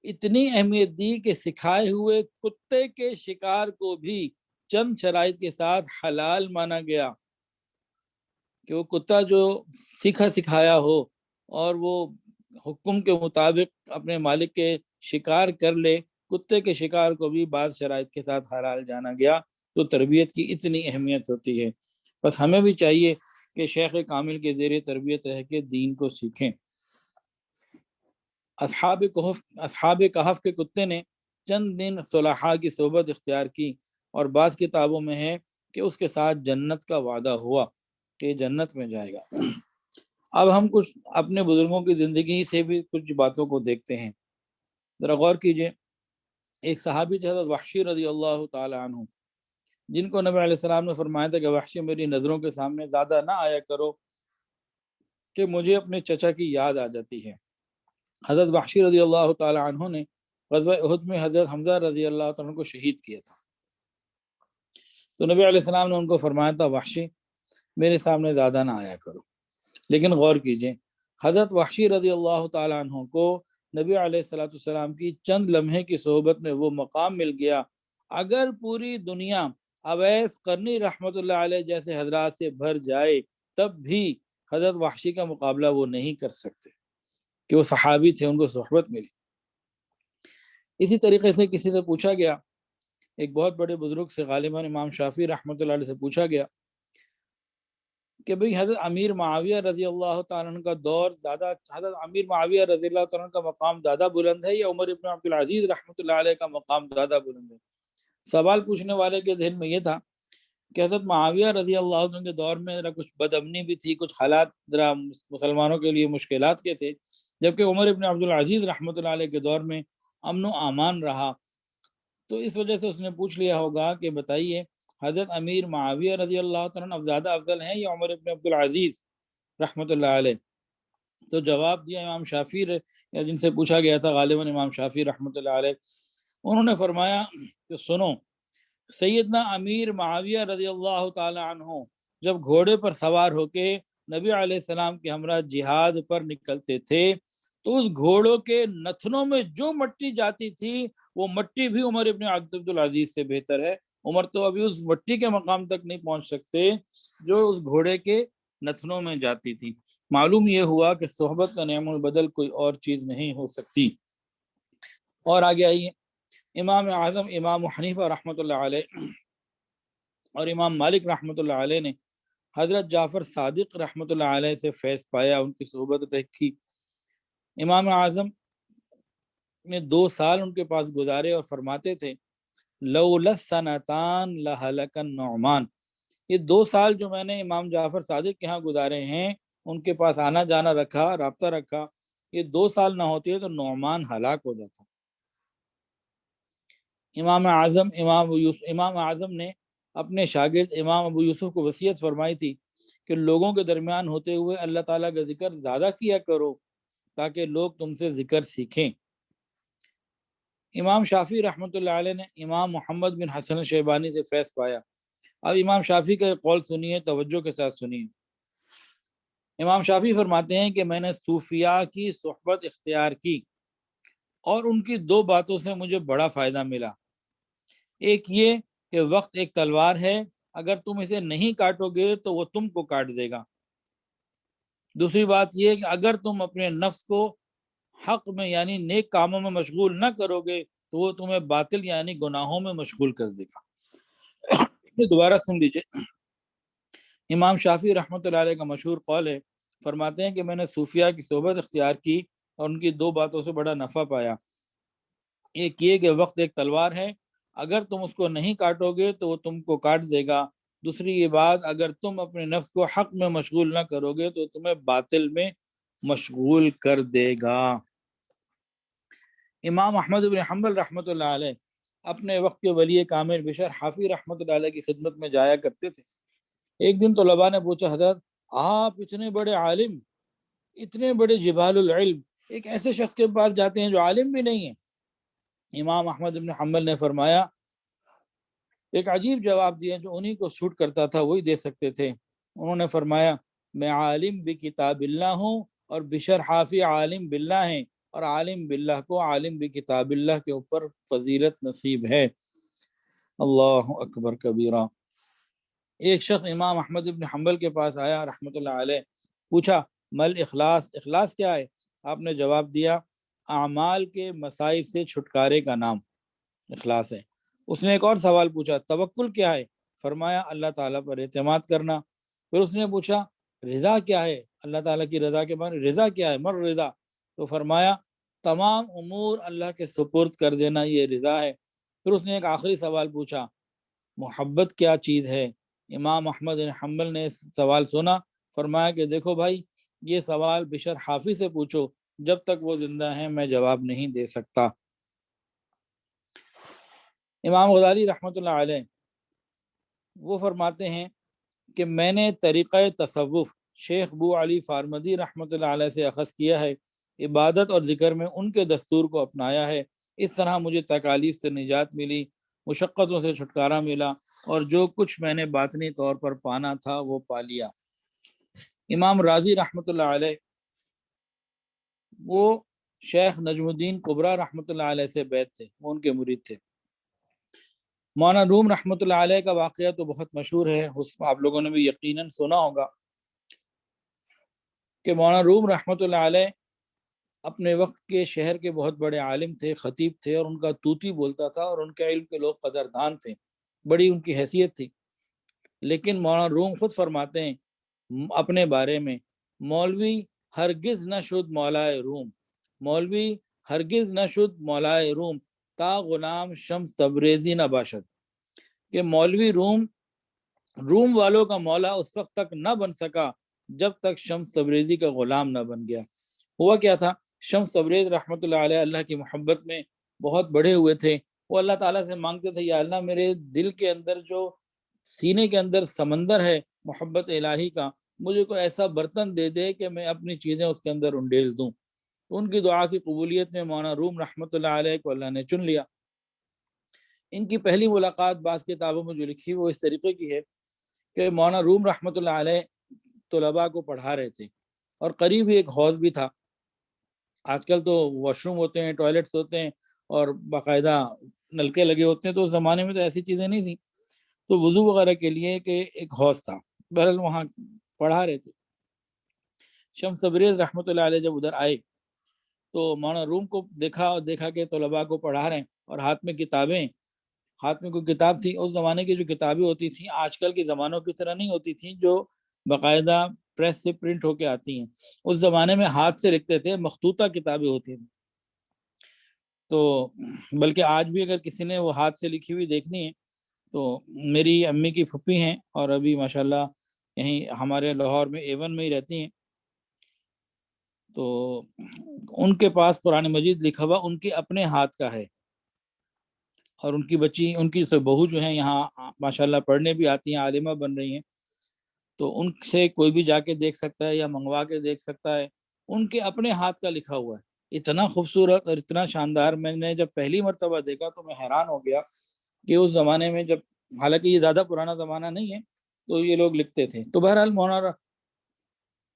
اتنی اہمیت دی کہ سکھائے ہوئے کتے کے شکار کو بھی چند شرائط کے ساتھ حلال مانا گیا، کہ وہ کتا جو سیکھا سکھایا ہو اور وہ حکم کے مطابق اپنے مالک کے شکار کر لے، کتے کے شکار کو بھی بعض شرائط کے ساتھ حلال جانا گیا۔ تو تربیت کی اتنی اہمیت ہوتی ہے۔ بس ہمیں بھی چاہیے کہ شیخ کامل کے زیر تربیت رہ کے دین کو سیکھیں۔ اصحاب کہف کے کتے نے چند دن صلحاء کی صحبت اختیار کی، اور بعض کتابوں میں ہے کہ اس کے ساتھ جنت کا وعدہ ہوا کہ یہ جنت میں جائے گا۔ اب ہم کچھ اپنے بزرگوں کی زندگی سے بھی کچھ باتوں کو دیکھتے ہیں، ذرا غور کیجئے۔ ایک صحابی تھے حضرت وحشی رضی اللہ تعالی عنہ، جن کو نبی علیہ السلام نے فرمایا تھا کہ وحشی میری نظروں کے سامنے زیادہ نہ آیا کرو کہ مجھے اپنے چچا کی یاد آ جاتی ہے۔ حضرت وحشی رضی اللہ تعالی عنہ نے غزوہ احد میں حضرت حمزہ رضی اللہ عنہ کو شہید کیا تھا۔ تو نبی علیہ السلام نے ان کو فرمایا تھا وحشی میرے سامنے زیادہ نہ آیا کرو، لیکن غور کیجئے حضرت وحشی رضی اللہ تعالیٰ عنہ کو نبی علیہ السلام کی چند لمحے کی صحبت میں وہ مقام مل گیا، اگر پوری دنیا اویس قرنی رحمۃ اللہ علیہ جیسے حضرات سے بھر جائے تب بھی حضرت وحشی کا مقابلہ وہ نہیں کر سکتے کہ وہ صحابی تھے، ان کو صحبت ملی۔ اسی طریقے سے کسی سے پوچھا گیا، ایک بہت بڑے بزرگ سے غالباً امام شافعی رحمۃ اللہ علیہ سے پوچھا گیا کہ بھئی حضرت امیر معاویہ رضی اللہ تعالیٰ عنہ کا دور زیادہ، حضرت امیر معاویہ رضی اللہ تعالیٰ عنہ کا مقام زیادہ بلند ہے یا عمر ابن عبد العزیز رحمۃ اللہ علیہ کا مقام زیادہ بلند ہے؟ سوال پوچھنے والے کے ذہن میں یہ تھا کہ حضرت معاویہ رضی اللہ عنہ کے دور میں ذرا کچھ بدامنی بھی تھی، کچھ حالات ذرا مسلمانوں کے لیے مشکلات کے تھے، جبکہ عمر ابن عبد العزیز رحمۃ اللہ علیہ کے دور میں امن و امان رہا۔ تو اس وجہ سے اس نے پوچھ لیا ہوگا کہ بتائیے حضرت امیر معاویہ رضی اللہ عنہ اب زیادہ افضل ہیں یا عمر ابن عبد العزیز رحمۃ اللہ علیہ؟ تو جواب دیا امام شافعی یا جن سے پوچھا گیا تھا غالباً امام شافعی رحمۃ اللہ علیہ، انہوں نے فرمایا کہ سنو، سیدنا امیر معاویہ رضی اللہ تعالی عنہ جب گھوڑے پر سوار ہو کے نبی علیہ السلام کے ہمراہ جہاد پر نکلتے تھے تو اس گھوڑوں کے نتنوں میں جو مٹی جاتی تھی وہ مٹی بھی عمر ابن عبد العزیز سے بہتر ہے۔ عمر تو ابھی اس مٹی کے مقام تک نہیں پہنچ سکتے جو اس گھوڑے کے نتنوں میں جاتی تھی۔ معلوم یہ ہوا کہ صحبت کا نعم البدل کوئی اور چیز نہیں ہو سکتی۔ اور آگے آئیے، امام اعظم امام حنیفہ رحمۃ اللہ علیہ اور امام مالک رحمۃ اللہ علیہ نے حضرت جعفر صادق رحمۃ اللہ علیہ سے فیض پایا، ان کی صحبت رکھی۔ امام اعظم نے 2 سال ان کے پاس گزارے اور فرماتے تھے لولا السنتان لہلک النعمان، یہ 2 سال جو میں نے امام جعفر صادق کے ہاں گزارے ہیں، ان کے پاس آنا جانا رکھا، رابطہ رکھا، یہ 2 سال نہ ہوتے تو نعمان ہلاک ہو جاتا۔ امام اعظم نے اپنے شاگرد امام ابو یوسف کو وصیت فرمائی تھی کہ لوگوں کے درمیان ہوتے ہوئے اللہ تعالیٰ کا ذکر زیادہ کیا کرو تاکہ لوگ تم سے ذکر سیکھیں۔ امام شافعی رحمۃ اللہ علیہ نے امام محمد بن حسن شیبانی سے فیض پایا۔ اب امام شافعی کا قول سنیے، توجہ کے ساتھ سنیے۔ امام شافعی فرماتے ہیں کہ میں نے صوفیاء کی صحبت اختیار کی اور ان کی 2 باتوں سے مجھے بڑا فائدہ ملا۔ ایک یہ کہ وقت ایک تلوار ہے، اگر تم اسے نہیں کاٹو گے تو وہ تم کو کاٹ دے گا۔ دوسری بات یہ کہ اگر تم اپنے نفس کو حق میں یعنی نیک کاموں میں مشغول نہ کرو گے تو وہ تمہیں باطل یعنی گناہوں میں مشغول کر دے گا۔ دوبارہ سن لیجئے، امام شافعی رحمۃ اللہ علیہ کا مشہور قول ہے، فرماتے ہیں کہ میں نے صوفیاء کی صحبت اختیار کی اور ان کی 2 باتوں سے بڑا نفع پایا۔ ایک یہ کہ وقت ایک تلوار ہے، اگر تم اس کو نہیں کاٹو گے تو وہ تم کو کاٹ دے گا۔ دوسری یہ بات، اگر تم اپنے نفس کو حق میں مشغول نہ کرو گے تو تمہیں باطل میں مشغول کر دے گا۔ امام احمد بن حنبل رحمۃ اللہ علیہ اپنے وقت کے ولی کامل بشر حافی رحمۃ اللہ علیہ کی خدمت میں جایا کرتے تھے۔ ایک دن طلباء نے پوچھا حضرت آپ اتنے بڑے عالم، اتنے بڑے جبال العلم، ایک ایسے شخص کے پاس جاتے ہیں جو عالم بھی نہیں ہے؟ امام احمد بن حنبل نے فرمایا، ایک عجیب جواب دیا جو انہی کو سوٹ کرتا تھا وہی دے سکتے تھے۔ انہوں نے فرمایا میں عالم بکتاب اللہ ہوں اور بشر حافی عالم باللہ ہیں، اور عالم باللہ کو عالم بکتاب اللہ کے اوپر فضیلت نصیب ہے۔ اللہ اکبر کبیرہ۔ ایک شخص امام احمد بن حنبل کے پاس آیا رحمۃ اللہ علیہ، پوچھا مل اخلاص، اخلاص کیا ہے؟ آپ نے جواب دیا اعمال کے مصائب سے چھٹکارے کا نام اخلاص ہے۔ اس نے ایک اور سوال پوچھا توکل کیا ہے؟ فرمایا اللہ تعالیٰ پر اعتماد کرنا۔ پھر اس نے پوچھا رضا کیا ہے؟ اللہ تعالیٰ کی رضا کے بارے رضا کیا ہے؟ مر رضا؟ تو فرمایا تمام امور اللہ کے سپرد کر دینا، یہ رضا ہے۔ پھر اس نے ایک آخری سوال پوچھا محبت کیا چیز ہے؟ امام احمد بن حنبل نے سوال سنا، فرمایا کہ دیکھو بھائی، یہ سوال بشر حافی سے پوچھو، جب تک وہ زندہ ہیں میں جواب نہیں دے سکتا۔ امام غزالی رحمۃ اللہ علیہ وہ فرماتے ہیں کہ میں نے طریقہ تصوف شیخ بو علی فارمدی رحمۃ اللہ علیہ سے اخذ کیا ہے، عبادت اور ذکر میں ان کے دستور کو اپنایا ہے اس طرح مجھے تکالیف سے نجات ملی، مشقتوں سے چھٹکارا ملا، اور جو کچھ میں نے باطنی طور پر پانا تھا وہ پا لیا۔ امام راضی رحمۃ اللہ علیہ وہ شیخ نجم الدین کبریٰ رحمۃ اللہ علیہ سے بیعت تھے، وہ ان کے مرید تھے۔ مولانا روم رحمۃ اللہ علیہ کا واقعہ تو بہت مشہور ہے، آپ لوگوں نے بھی یقیناً سنا ہوگا کہ مولانا روم رحمۃ اللہ علیہ اپنے وقت کے شہر کے بہت بڑے عالم تھے، خطیب تھے، اور ان کا طوطی بولتا تھا، اور ان کے علم کے لوگ قدردان تھے، بڑی ان کی حیثیت تھی۔ لیکن مولانا روم خود فرماتے ہیں اپنے بارے میں، مولوی ہرگز نہ شد مولائے روم، مولوی ہرگز نہ شد مولائے روم، تا غلام شمس تبریزی نہ باشد، کہ مولوی روم والوں کا مولا اس وقت تک نہ بن سکا جب تک شمس تبریزی کا غلام نہ بن گیا۔ ہوا کیا تھا، شمس تبریز رحمۃ اللہ علیہ اللہ کی محبت میں بہت بڑھے ہوئے تھے، وہ اللہ تعالیٰ سے مانگتے تھے، یا اللہ میرے دل کے اندر جو سینے کے اندر سمندر ہے محبت الہی کا، مجھے کوئی ایسا برتن دے دے کہ میں اپنی چیزیں اس کے اندر انڈیل دوں۔ تو ان کی دعا کی قبولیت میں مولانا روم رحمۃ اللہ علیہ کو اللہ نے چن لیا۔ ان کی پہلی ملاقات بعض کتابوں میں جو لکھی وہ اس طریقے کی ہے کہ مولانا روم رحمۃ اللہ علیہ طلباء کو پڑھا رہے تھے، اور قریب ہی ایک حوض بھی تھا۔ آج کل تو واش روم ہوتے ہیں، ٹوائلٹس ہوتے ہیں، اور باقاعدہ نلکے لگے ہوتے ہیں، تو اس زمانے میں تو ایسی چیزیں نہیں تھیں، تو وضو وغیرہ کے لیے کہ ایک حوض تھا، بہرحال وہاں پڑھا رہے تھے۔ شمس تبریز رحمۃ اللہ علیہ جب ادھر آئے تو مولانا روم کو دیکھا کہ طلباء کو پڑھا رہے ہیں، اور ہاتھ میں کتابیں، ہاتھ میں کوئی کتاب تھی۔ اس زمانے کی جو کتابیں ہوتی تھیں آج کل کے زمانوں کی طرح نہیں ہوتی تھیں جو باقاعدہ پریس سے پرنٹ ہو کے آتی ہیں، اس زمانے میں ہاتھ سے لکھتے تھے، مخطوطہ کتابیں ہوتی تھیں۔ تو بلکہ آج بھی اگر کسی نے وہ ہاتھ سے لکھی ہوئی دیکھنی ہے تو میری امی کی پھپھی ہیں، اور ابھی ماشاءاللہ یہیں ہمارے لاہور میں ایون میں ہی رہتی ہیں، تو ان کے پاس قرآن مجید لکھا ہوا ان کے اپنے ہاتھ کا ہے، اور ان کی بچی، ان کی بہو جو ہیں یہاں ماشاءاللہ پڑھنے بھی آتی ہیں، عالمہ بن رہی ہیں، تو ان سے کوئی بھی جا کے دیکھ سکتا ہے یا منگوا کے دیکھ سکتا ہے، ان کے اپنے ہاتھ کا لکھا ہوا ہے، اتنا خوبصورت اور اتنا شاندار۔ میں نے جب پہلی مرتبہ دیکھا تو میں حیران ہو گیا کہ اس زمانے میں، جب حالانکہ یہ زیادہ پرانا زمانہ نہیں ہے، تو یہ لوگ لکھتے تھے۔ تو بہرحال مولانا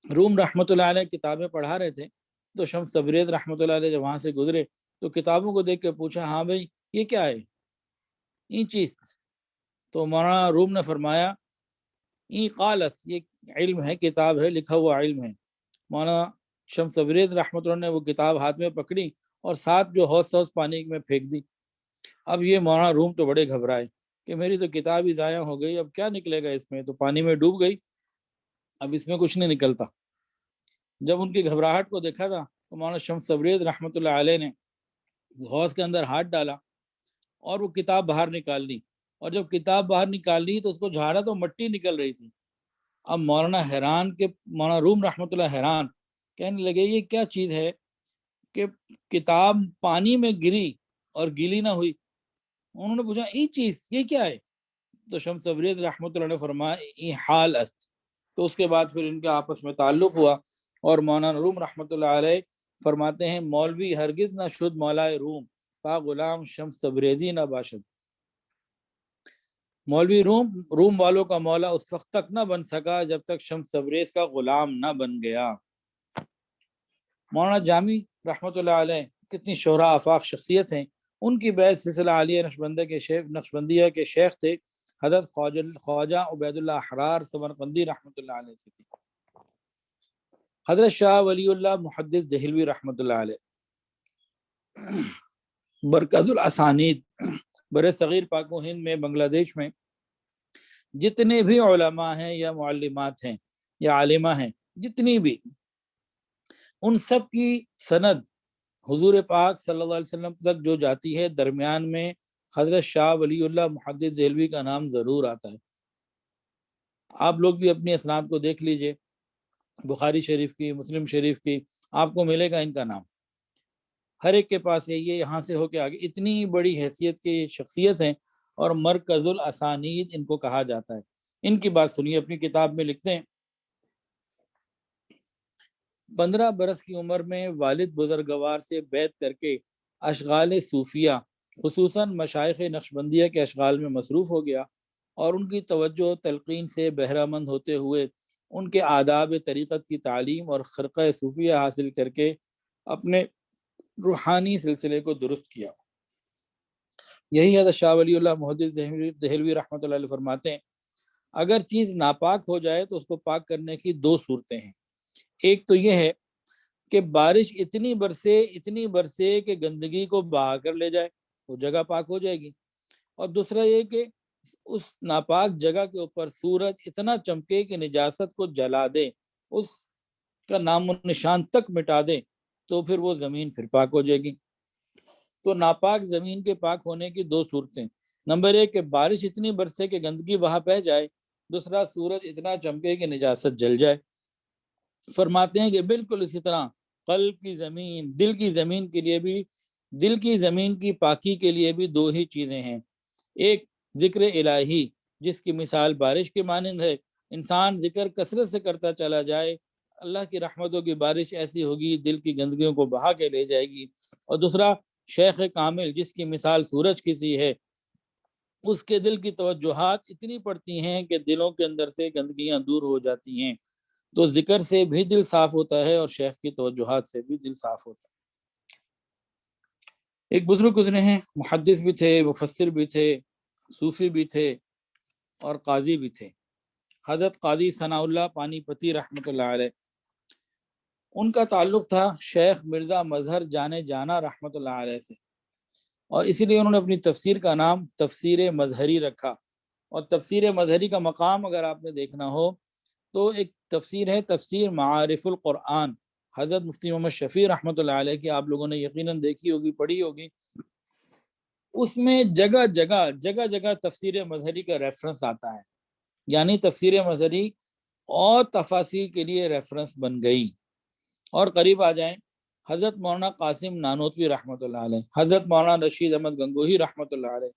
روم رحمۃ اللہ علیہ کتابیں پڑھا رہے تھے، تو شمس تبریز رحمۃ اللہ علیہ جب وہاں سے گزرے تو کتابوں کو دیکھ کے پوچھا، ہاں بھائی یہ کیا ہے، یہ چیز؟ تو مولانا روم نے فرمایا، یہ قالس، یہ علم ہے، کتاب ہے، لکھا ہوا علم ہے۔ مولانا شمس تبریز رحمۃ اللہ نے وہ کتاب ہاتھ میں پکڑی اور ساتھ جو حوض پانی میں پھینک دی۔ اب یہ مولانا روم تو بڑے گھبرائے کہ میری تو کتاب ہی ضائع ہو گئی، اب کیا نکلے گا اس میں، تو پانی میں ڈوب گئی، اب اس میں کچھ نہیں نکلتا۔ جب ان کی گھبراہٹ کو دیکھا تھا تو مولانا شمس تبریز رحمۃ اللہ علیہ نے حوض کے اندر ہاتھ ڈالا اور وہ کتاب باہر نکال لی، اور جب کتاب باہر نکال لی تو اس کو جھاڑا تو مٹی نکل رہی تھی۔ اب مولانا حیران، کہ مولانا روم رحمۃ اللہ حیران، کہنے لگے یہ کیا چیز ہے کہ کتاب پانی میں گری اور گیلی نہ ہوئی؟ انہوں نے پوچھا یہ چیز یہ کیا ہے؟ تو شمس تبریز رحمۃ اللہ نے فرمایا یہ حال است۔ تو اس کے بعد پھر ان کے آپس میں تعلق ہوا، اور مولانا روم رحمۃ اللہ علیہ فرماتے ہیں، مولوی ہرگز نہ شد مولائے روم، تا غلام شمس تبریزی نہ باشد، مولوی روم والوں کا مولا اس وقت تک نہ بن سکا جب تک شمس تبریز کا غلام نہ بن گیا۔ مولانا جامی رحمۃ اللہ علیہ کتنی شہرا آفاق شخصیت ہیں، ان کی بیعت سلسلہ عالیہ نقشبندیہ کے شیخ تھے حضرت خواجہ عبید اللہ احرار سمرقندی رحمۃ اللہ علیہ سے، حضرت شاہ ولی اللہ محدث دہلوی رحمۃ اللہ علیہ، برکت الاسانید، بر صغیر پاک و ہند میں، بنگلہ دیش میں جتنے بھی علماء ہیں یا معلمات ہیں یا عالمہ ہیں، جتنی بھی، ان سب کی سند حضور پاک صلی اللہ علیہ وسلم تک جو جاتی ہے، درمیان میں حضرت شاہ ولی اللہ محدث دہلوی کا نام ضرور آتا ہے۔ آپ لوگ بھی اپنی اسناد کو دیکھ لیجئے، بخاری شریف کی، مسلم شریف کی، آپ کو ملے گا ان کا نام، ہر ایک کے پاس یہ یہاں سے ہو کے آگے، اتنی بڑی حیثیت کی شخصیت ہیں، اور مرکز الاسانید ان کو کہا جاتا ہے۔ ان کی بات سنیے، اپنی کتاب میں لکھتے ہیں، 15 برس کی عمر میں والد بزرگوار سے بیعت کر کے اشغال صوفیہ خصوصاً مشائخ نقشبندیہ کے اشغال میں مصروف ہو گیا اور ان کی توجہ تلقین سے بہرہ مند ہوتے ہوئے ان کے آداب طریقت کی تعلیم اور خرقہ صوفیہ حاصل کر کے اپنے روحانی سلسلے کو درست کیا۔ یہی حضرت شاہ ولی اللہ محدث دہلوی رحمۃ اللہ علیہ فرماتے ہیں اگر چیز ناپاک ہو جائے تو اس کو پاک کرنے کی دو صورتیں ہیں۔ ایک تو یہ ہے کہ بارش اتنی برسے کہ گندگی کو بہا کر لے جائے، وہ جگہ پاک ہو جائے گی، اور دوسرا یہ کہ اس ناپاک جگہ کے اوپر سورج اتنا چمکے کہ نجاست کو جلا دے، اس کا نام و نشان تک مٹا دے، تو پھر وہ زمین پھر پاک ہو جائے گی۔ تو ناپاک زمین کے پاک ہونے کی دو صورتیں، نمبر ایک کہ بارش اتنی برسے کہ گندگی وہاں بہ جائے، دوسرا سورج اتنا چمکے کہ نجاست جل جائے۔ فرماتے ہیں کہ بالکل اسی طرح قلب کی زمین، دل کی زمین کی پاکی کے لیے بھی دو ہی چیزیں ہیں، ایک ذکر الہی جس کی مثال بارش کے مانند ہے، انسان ذکر کثرت سے کرتا چلا جائے، اللہ کی رحمتوں کی بارش ایسی ہوگی دل کی گندگیوں کو بہا کے لے جائے گی، اور دوسرا شیخ کامل جس کی مثال سورج کی سی ہے، اس کے دل کی توجہات اتنی پڑتی ہیں کہ دلوں کے اندر سے گندگیاں دور ہو جاتی ہیں۔ تو ذکر سے بھی دل صاف ہوتا ہے اور شیخ کی توجہات سے بھی دل صاف ہوتا ہے۔ ایک بزرگ گزرے ہیں، محدث بھی تھے، مفسر بھی تھے، صوفی بھی تھے اور قاضی بھی تھے، حضرت قاضی ثناء اللہ پانی پتی رحمۃ اللہ علیہ۔ ان کا تعلق تھا شیخ مرزا مظہر جانے جانا رحمۃ اللہ علیہ سے، اور اسی لیے انہوں نے اپنی تفسیر کا نام تفسیر مظہری رکھا۔ اور تفسیر مظہری کا مقام اگر آپ نے دیکھنا ہو تو ایک تفسیر ہے تفسیر معارف القرآن، حضرت مفتی محمد شفیع رحمۃ اللہ علیہ کی آپ لوگوں نے یقیناً دیکھی ہوگی، پڑھی ہوگی۔ اس میں جگہ جگہ تفسیر مظہری کا ریفرنس آتا ہے، یعنی تفسیر مظہری اور تفاسیر کے لیے ریفرنس بن گئی۔ اور قریب آ جائیں، حضرت مولانا قاسم نانوتوی رحمۃ اللہ علیہ، حضرت مولانا رشید احمد گنگوہی رحمۃ اللہ علیہ،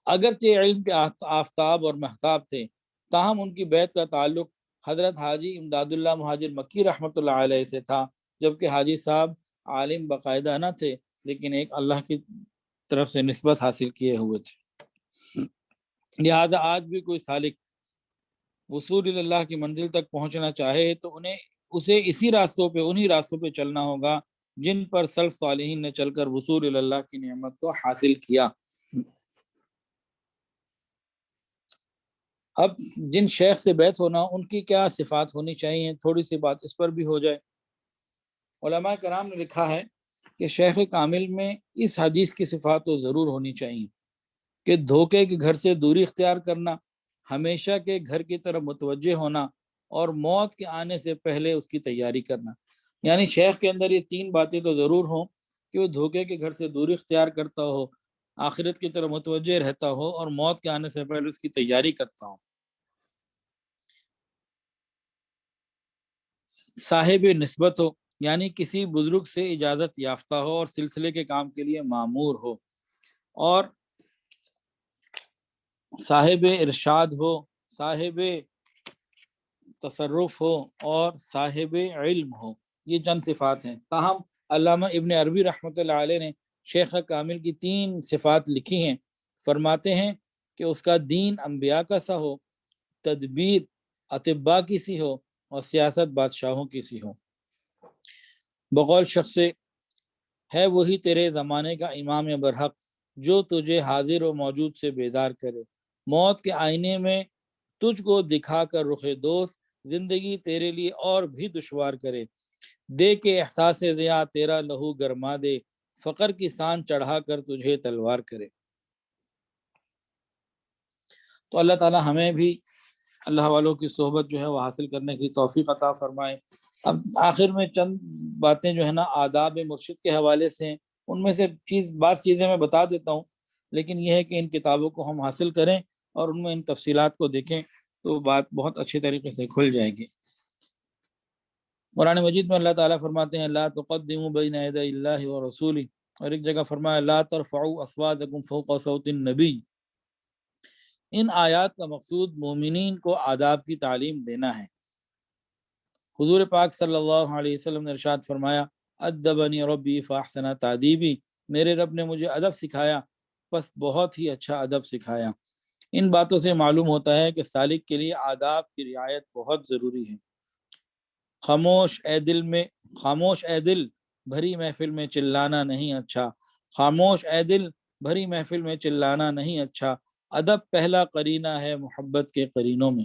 اگرچہ علم کے آفتاب اور مہتاب تھے، تاہم ان کی بیعت کا تعلق حضرت حاجی امداد اللہ مہاجر مکی رحمۃ اللہ علیہ سے تھا، جبکہ حاجی صاحب عالم باقاعدہ نہ تھے، لیکن ایک اللہ کی طرف سے نسبت حاصل کیے ہوئے تھے۔ لہذا آج بھی کوئی سالک وصول اللہ کی منزل تک پہنچنا چاہے تو اسے انہی راستوں پہ چلنا ہوگا جن پر سلف صالحین نے چل کر وصول اللہ کی نعمت کو حاصل کیا۔ اب جن شیخ سے بیعت ہونا، ان کی کیا صفات ہونی چاہیے، تھوڑی سی بات اس پر بھی ہو جائے۔ علماء کرام نے لکھا ہے کہ شیخ کامل میں اس حدیث کی صفات تو ضرور ہونی چاہیے کہ دھوکے کے گھر سے دوری اختیار کرنا، ہمیشہ کے گھر کی طرف متوجہ ہونا، اور موت کے آنے سے پہلے اس کی تیاری کرنا۔ یعنی شیخ کے اندر یہ تین باتیں تو ضرور ہوں کہ وہ دھوکے کے گھر سے دوری اختیار کرتا ہو، آخرت کی طرف متوجہ رہتا ہو، اور موت کے آنے سے پہلے اس کی تیاری کرتا ہو۔ صاحب نسبت ہو، یعنی کسی بزرگ سے اجازت یافتہ ہو اور سلسلے کے کام کے لیے مامور ہو، اور صاحب ارشاد ہو، صاحب تصرف ہو، اور صاحب علم ہو۔ یہ چند صفات ہیں۔ تاہم علامہ ابن عربی رحمۃ اللہ علیہ نے شیخ کامل کی تین صفات لکھی ہیں۔ فرماتے ہیں کہ اس کا دین انبیاء کا سا ہو، تدبیر اطباء کی سی ہو، اور سیاست بادشاہوں کی سی ہو۔ بقول شخص ہے وہی تیرے زمانے کا امام برحق، جو تجھے حاضر و موجود سے بیدار کرے، موت کے آئینے میں تجھ کو دکھا کر رخ دوست، زندگی تیرے لیے اور بھی دشوار کرے، دے کے احساس ضیاء تیرا لہو گرما دے، فقر کی سان چڑھا کر تجھے تلوار کرے۔ تو اللہ تعالی ہمیں بھی اللہ والوں کی صحبت جو ہے وہ حاصل کرنے کی توفیق عطا فرمائے۔ اب آخر میں چند باتیں جو ہے نا آداب مرشد کے حوالے سے ہیں، ان میں سے بعض چیزیں میں بتا دیتا ہوں، لیکن یہ ہے کہ ان کتابوں کو ہم حاصل کریں اور ان میں ان تفصیلات کو دیکھیں تو بات بہت اچھے طریقے سے کھل جائے گی۔ قرآن مجید میں اللہ تعالیٰ فرماتے ہیں لا تقدموا بین یدی اللہ ورسولہ، اور ایک جگہ فرمایا لا ترفعوا اصواتکم فوق صوت النبی۔ ان آیات کا مقصود مومنین کو آداب کی تعلیم دینا ہے۔ حضور پاک صلی اللہ علیہ وسلم نے ارشاد فرمایا ادبنی ربی فاحسن تعدیبی، میرے رب نے مجھے ادب سکھایا بس بہت ہی اچھا ادب سکھایا۔ ان باتوں سے معلوم ہوتا ہے کہ سالک کے لیے آداب کی رعایت بہت ضروری ہے۔ خاموش اے دل بھری محفل میں چلانا نہیں اچھا، خاموش اے دل بھری محفل میں چلانا نہیں اچھا، ادب پہلا قرینہ ہے محبت کے قرینوں میں۔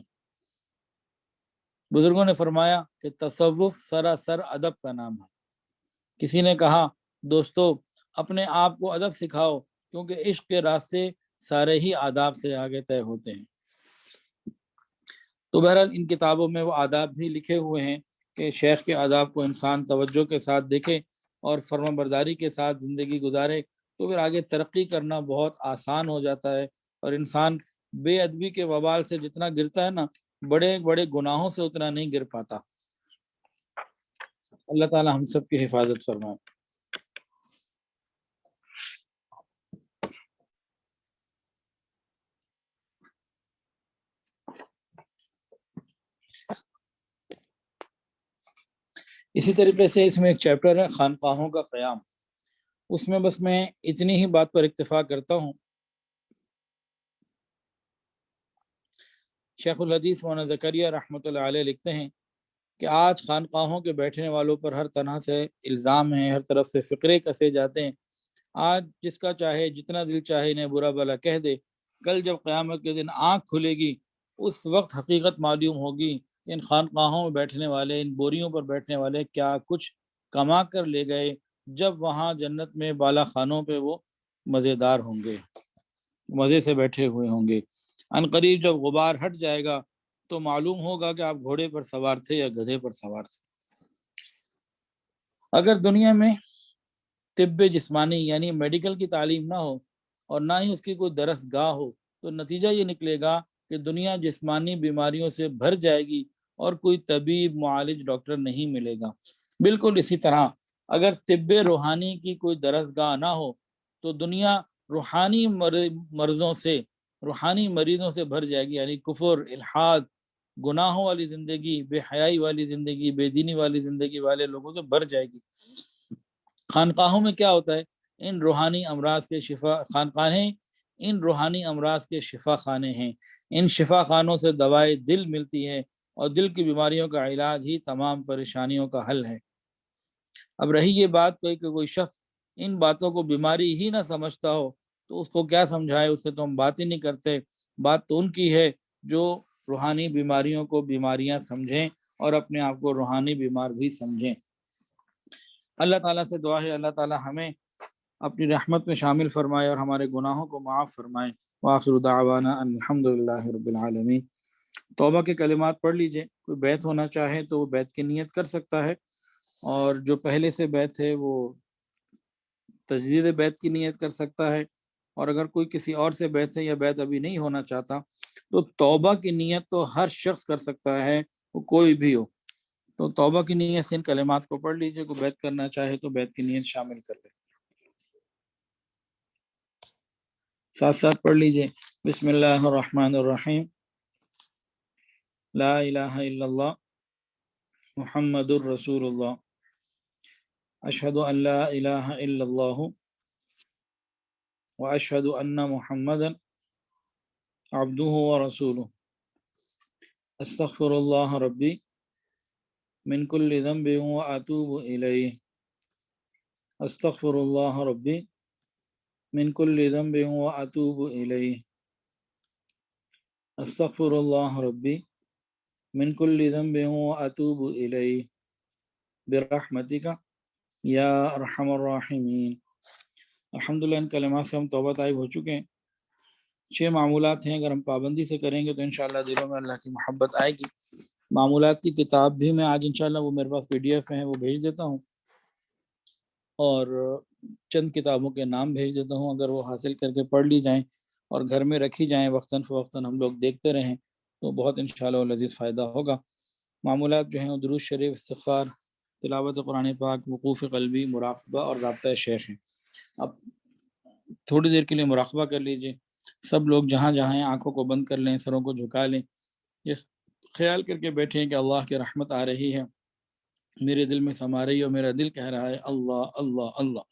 بزرگوں نے فرمایا کہ تصوف سراسر ادب کا نام ہے۔ کسی نے کہا دوستو اپنے آپ کو ادب سکھاؤ، کیونکہ عشق کے راستے سارے ہی آداب سے آگے طے ہوتے ہیں۔ تو بہرحال ان کتابوں میں وہ آداب بھی لکھے ہوئے ہیں کہ شیخ کے آداب کو انسان توجہ کے ساتھ دیکھے اور فرما برداری کے ساتھ زندگی گزارے، تو پھر آگے ترقی کرنا بہت آسان ہو جاتا ہے، اور انسان بے ادبی کے وبال سے جتنا گرتا ہے نا، بڑے بڑے گناہوں سے اتنا نہیں گر پاتا۔ اللہ تعالی ہم سب کی حفاظت فرمائے۔ اسی طریقے سے اس میں ایک چیپٹر ہے خانقاہوں کا قیام، اس میں بس میں اتنی ہی بات پر اکتفا کرتا ہوں۔ شیخ الحدیث مولانا زکریا رحمۃ اللہ علیہ لکھتے ہیں کہ آج خانقاہوں کے بیٹھنے والوں پر ہر طرح سے الزام ہیں، ہر طرف سے فقرے کسے جاتے ہیں۔ آج جس کا چاہے جتنا دل چاہے انہیں برا بھلا کہہ دے، کل جب قیامت کے دن آنکھ کھلے گی اس وقت حقیقت معلوم ہوگی ان خانقاہوں میں بیٹھنے والے، ان بوریوں پر بیٹھنے والے کیا کچھ کما کر لے گئے، جب وہاں جنت میں بالا خانوں پہ وہ مزیدار ہوں گے، مزے سے بیٹھے ہوئے ہوں گے۔ ان قریب جب غبار ہٹ جائے گا تو معلوم ہوگا کہ آپ گھوڑے پر سوار تھے یا گدھے پر سوار تھے۔ اگر دنیا میں طب جسمانی یعنی میڈیکل کی تعلیم نہ ہو اور نہ ہی اس کی کوئی درس گاہ ہو، تو نتیجہ یہ نکلے گا کہ دنیا جسمانی بیماریوں سے بھر جائے گی اور کوئی طبیب، معالج، ڈاکٹر نہیں ملے گا۔ بالکل اسی طرح اگر طب روحانی کی کوئی درس گاہ نہ ہو تو دنیا روحانی مرضوں سے، روحانی مریضوں سے بھر جائے گی، یعنی کفر، الحاد، گناہوں والی زندگی، بے حیائی والی زندگی، بے دینی والی زندگی والے لوگوں سے بھر جائے گی۔ خانقاہوں میں کیا ہوتا ہے؟ ان روحانی امراض کے شفا خانقاہیں ان روحانی امراض کے شفا خانے ہیں۔ ان شفا خانوں سے دوائے دل ملتی ہے اور دل کی بیماریوں کا علاج ہی تمام پریشانیوں کا حل ہے۔ اب رہی یہ بات کہ کوئی شخص ان باتوں کو بیماری ہی نہ سمجھتا ہو تو اس کو کیا سمجھائے، اس سے تو ہم بات ہی نہیں کرتے۔ بات تو ان کی ہے جو روحانی بیماریوں کو بیماریاں سمجھیں اور اپنے آپ کو روحانی بیمار بھی سمجھیں۔ اللہ تعالیٰ سے دعا ہے اللہ تعالیٰ ہمیں اپنی رحمت میں شامل فرمائے اور ہمارے گناہوں کو معاف فرمائے۔ وآخر دعوانا ان الحمد للہ رب العالمین۔ توبہ کے کلمات پڑھ لیجئے۔ کوئی بیعت ہونا چاہے تو وہ بیعت کی نیت کر سکتا ہے، اور جو پہلے سے بیعت ہے وہ تجدید بیعت کی نیت کر سکتا ہے، اور اگر کوئی کسی اور سے بیعت ہے یا بیعت ابھی نہیں ہونا چاہتا تو توبہ کی نیت تو ہر شخص کر سکتا ہے، وہ کوئی بھی ہو۔ تو توبہ کی نیت سے ان کلمات کو پڑھ لیجئے۔ کوئی بیعت کرنا چاہے تو بیعت کی نیت شامل کر لے۔ ساتھ ساتھ پڑھ لیجئے۔ بسم اللہ الرحمن الرحیم، لا الہ الا اللہ محمد الرسول اللہ، اشہد ان لا الہ الا اللہ واشہد ان محمدا عبدہ ورسولہ، استغفر اللہ ربی من کل ذنب واتوب الیہ، استغفر اللہ ربی من کل ذنب واتوب الیہ، استغفر اللہ ربی من کل ذنب واتوب الیہ برحمتک یا ارحم الراحمین۔ الحمدللہ ان کلمات سے ہم توبہ طائب ہو چکے ہیں۔ 6 معمولات ہیں، اگر ہم پابندی سے کریں گے تو انشاءاللہ دلوں میں اللہ کی محبت آئے گی۔ معمولات کی کتاب بھی میں آج انشاءاللہ وہ میرے پاس PDF ہیں وہ بھیج دیتا ہوں، اور چند کتابوں کے نام بھیج دیتا ہوں، اگر وہ حاصل کر کے پڑھ لی جائیں اور گھر میں رکھی جائیں، وقتاً فوقتاً ہم لوگ دیکھتے رہیں تو بہت انشاءاللہ لذیذ فائدہ ہوگا۔ معمولات جو ہیں درود شریف، استغفار، تلاوت قرآن پاک، وقوف قلبی، مراقبہ اور رابطہ شیخ ہیں۔ اب تھوڑی دیر کے لیے مراقبہ کر لیجئے۔ سب لوگ جہاں جہاں ہیں آنکھوں کو بند کر لیں، سروں کو جھکا لیں، یہ خیال کر کے بیٹھیں کہ اللہ کی رحمت آ رہی ہے، میرے دل میں سما رہی ہے اور میرا دل کہہ رہا ہے اللہ اللہ اللہ۔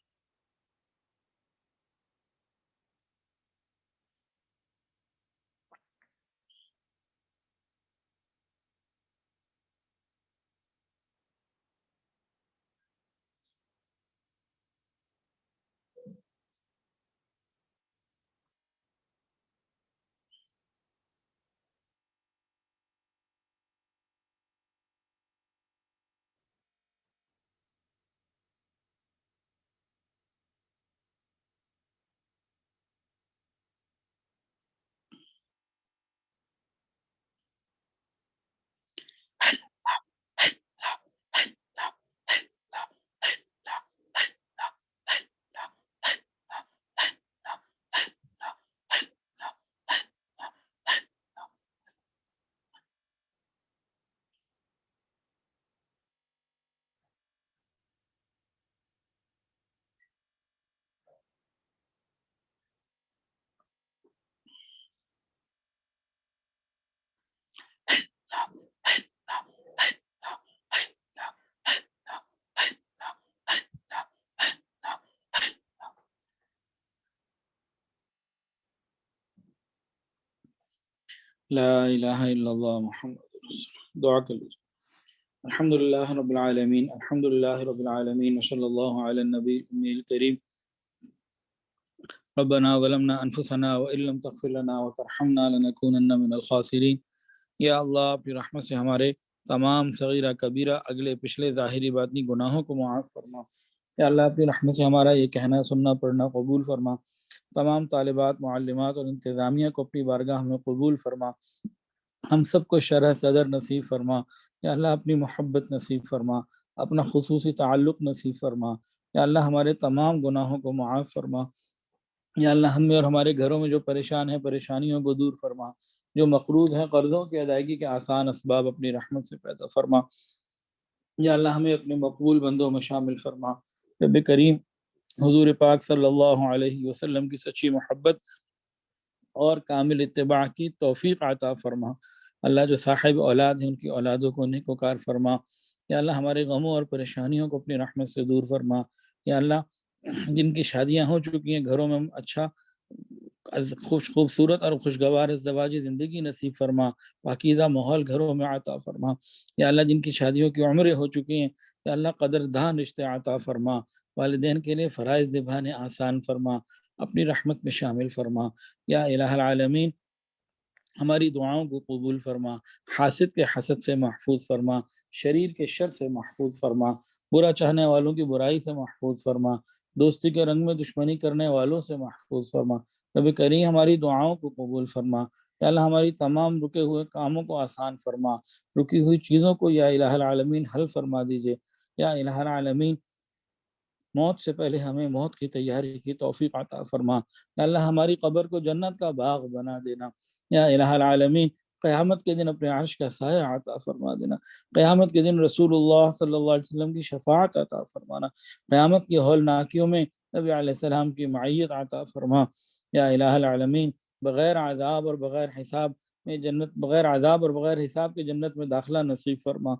لا الہ الا اللہ محمد رسول اللہ۔ دعا کر لیجیے۔ الحمد للہ رب العالمین، الحمد للہ رب العالمین، وصلی اللہ علی النبی الکریم۔ ربنا ظلمنا انفسنا وان لم تغفر لنا وترحمنا لنکونن من الخاسرین۔ یا اللہ اپنی رحمت سے ہمارے تمام صغیرہ کبیرہ اگلے پچھلے ظاہری باطنی گناہوں کو معاف فرما۔ یا اللہ اپنی رحمت سے ہمارا یہ کہنا سننا پڑھنا قبول فرما۔ تمام طالبات، معلمات اور انتظامیہ کو اپنی بارگاہ میں قبول فرما۔ ہم سب کو شرح صدر نصیب فرما۔ یا اللہ اپنی محبت نصیب فرما، اپنا خصوصی تعلق نصیب فرما۔ یا اللہ ہمارے تمام گناہوں کو معاف فرما۔ یا اللہ ہم میں اور ہمارے گھروں میں جو پریشان ہیں پریشانیوں کو دور فرما، جو مقروض ہیں قرضوں کی ادائیگی کے آسان اسباب اپنی رحمت سے پیدا فرما۔ یا اللہ ہمیں اپنے مقبول بندوں میں شامل فرما۔ رب کریم حضور پاک صلی اللہ علیہ وسلم کی سچی محبت اور کامل اتباع کی توفیق عطا فرما۔ اللہ جو صاحب اولاد ہیں ان کی اولادوں کو نیکوکار فرما۔ یا اللہ ہمارے غموں اور پریشانیوں کو اپنی رحمت سے دور فرما۔ یا اللہ جن کی شادیاں ہو چکی ہیں گھروں میں اچھا خوبصورت اور خوشگوار ازدواجی زندگی نصیب فرما، پاکیزہ ماحول گھروں میں عطا فرما۔ یا اللہ جن کی شادیوں کی عمریں ہو چکی ہیں یا اللہ قدردان رشتے عطا فرما، والدین کے لیے فرائض نبھانے آسان فرما، اپنی رحمت میں شامل فرما۔ یا الہ العالمین ہماری دعاؤں کو قبول فرما، حاسد کے حسد سے محفوظ فرما، شریر کے شر سے محفوظ فرما، برا چاہنے والوں کی برائی سے محفوظ فرما، دوستی کے رنگ میں دشمنی کرنے والوں سے محفوظ فرما۔ رب کریم ہماری دعاؤں کو قبول فرما۔ یا اللہ ہماری تمام رکے ہوئے کاموں کو آسان فرما، رکی ہوئی چیزوں کو یا الہ العالمین حل فرما دیجئے۔ یا الہ العالمین موت سے پہلے ہمیں موت کی تیاری کی توفیق عطا فرما۔ یا اللہ ہماری قبر کو جنت کا باغ بنا دینا۔ یا الہ العالمین قیامت کے دن اپنے عرش کا سایہ عطا فرما دینا۔ قیامت کے دن رسول اللہ صلی اللہ علیہ وسلم کی شفاعت عطا فرمانا۔ قیامت کی ہولناکیوں میں نبی علیہ السلام کی معیت عطا فرما۔ یا الہ العالمین بغیر عذاب اور بغیر حساب میں جنت، بغیر عذاب اور بغیر حساب کے جنت میں داخلہ نصیب فرما۔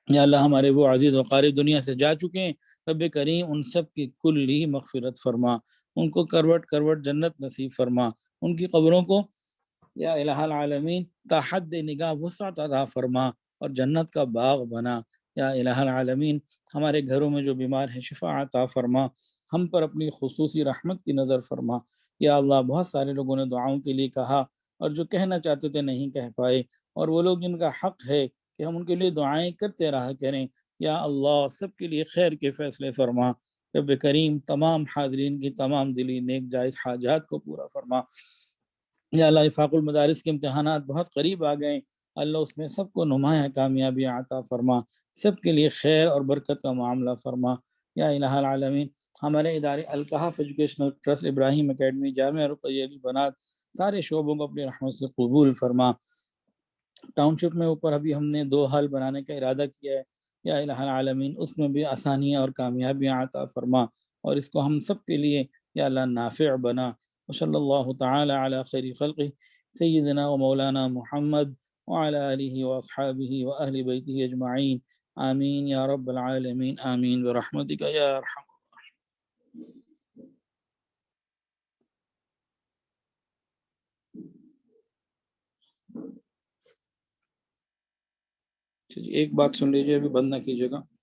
یا اللہ ہمارے وہ عزیز و قارب دنیا سے جا چکے ہیں، رب کریم ان سب کی کلی مغفرت فرما، ان کو کروٹ کروٹ جنت نصیب فرما، ان کی قبروں کو یا الہ العالمین تحد نگاہ وسعت عطا فرما اور جنت کا باغ بنا۔ یا الہ العالمین ہمارے گھروں میں جو بیمار ہیں شفا عطا فرما، ہم پر اپنی خصوصی رحمت کی نظر فرما۔ یا اللہ بہت سارے لوگوں نے دعاؤں کے لیے کہا اور جو کہنا چاہتے تھے نہیں کہہ پائے، اور وہ لوگ جن کا حق ہے کہ ہم ان کے لیے دعائیں کرتے رہا کریں، یا اللہ سب کے لیے خیر کے فیصلے فرما۔ رب کریم تمام حاضرین کی تمام دلی نیک جائز حاجات کو پورا فرما۔ یا اللہ افاق المدارس کے امتحانات بہت قریب آ گئے، اللہ اس میں سب کو نمایاں کامیابی عطا فرما، سب کے لیے خیر اور برکت کا معاملہ فرما۔ یا الہ العالمین ہمارے ادارے الکحف ایجوکیشنل ٹرسٹ، ابراہیم اکیڈمی، جامعہ رقیہ بنات، سارے شعبوں کو اپنی رحمت سے قبول فرما۔ ٹاؤن شپ میں اوپر ابھی ہم نے 2 ہال بنانے کا ارادہ کیا ہے، یا الہ العالمین اس میں بھی آسانیاں اور کامیابیاں عطا فرما، اور اس کو ہم سب کے لیے یا اللہ نافع بنا۔ وصلی اللہ تعالی علی خیر خلقہ سیدنا و مولانا محمد وعلی آلہ واصحابہ واہل بیتہ اجمعین، آمین یا رب العالمین، آمین برحمتک یا ارحم۔ ایک بات سن لیجیے، ابھی بند نہ کیجیے گا۔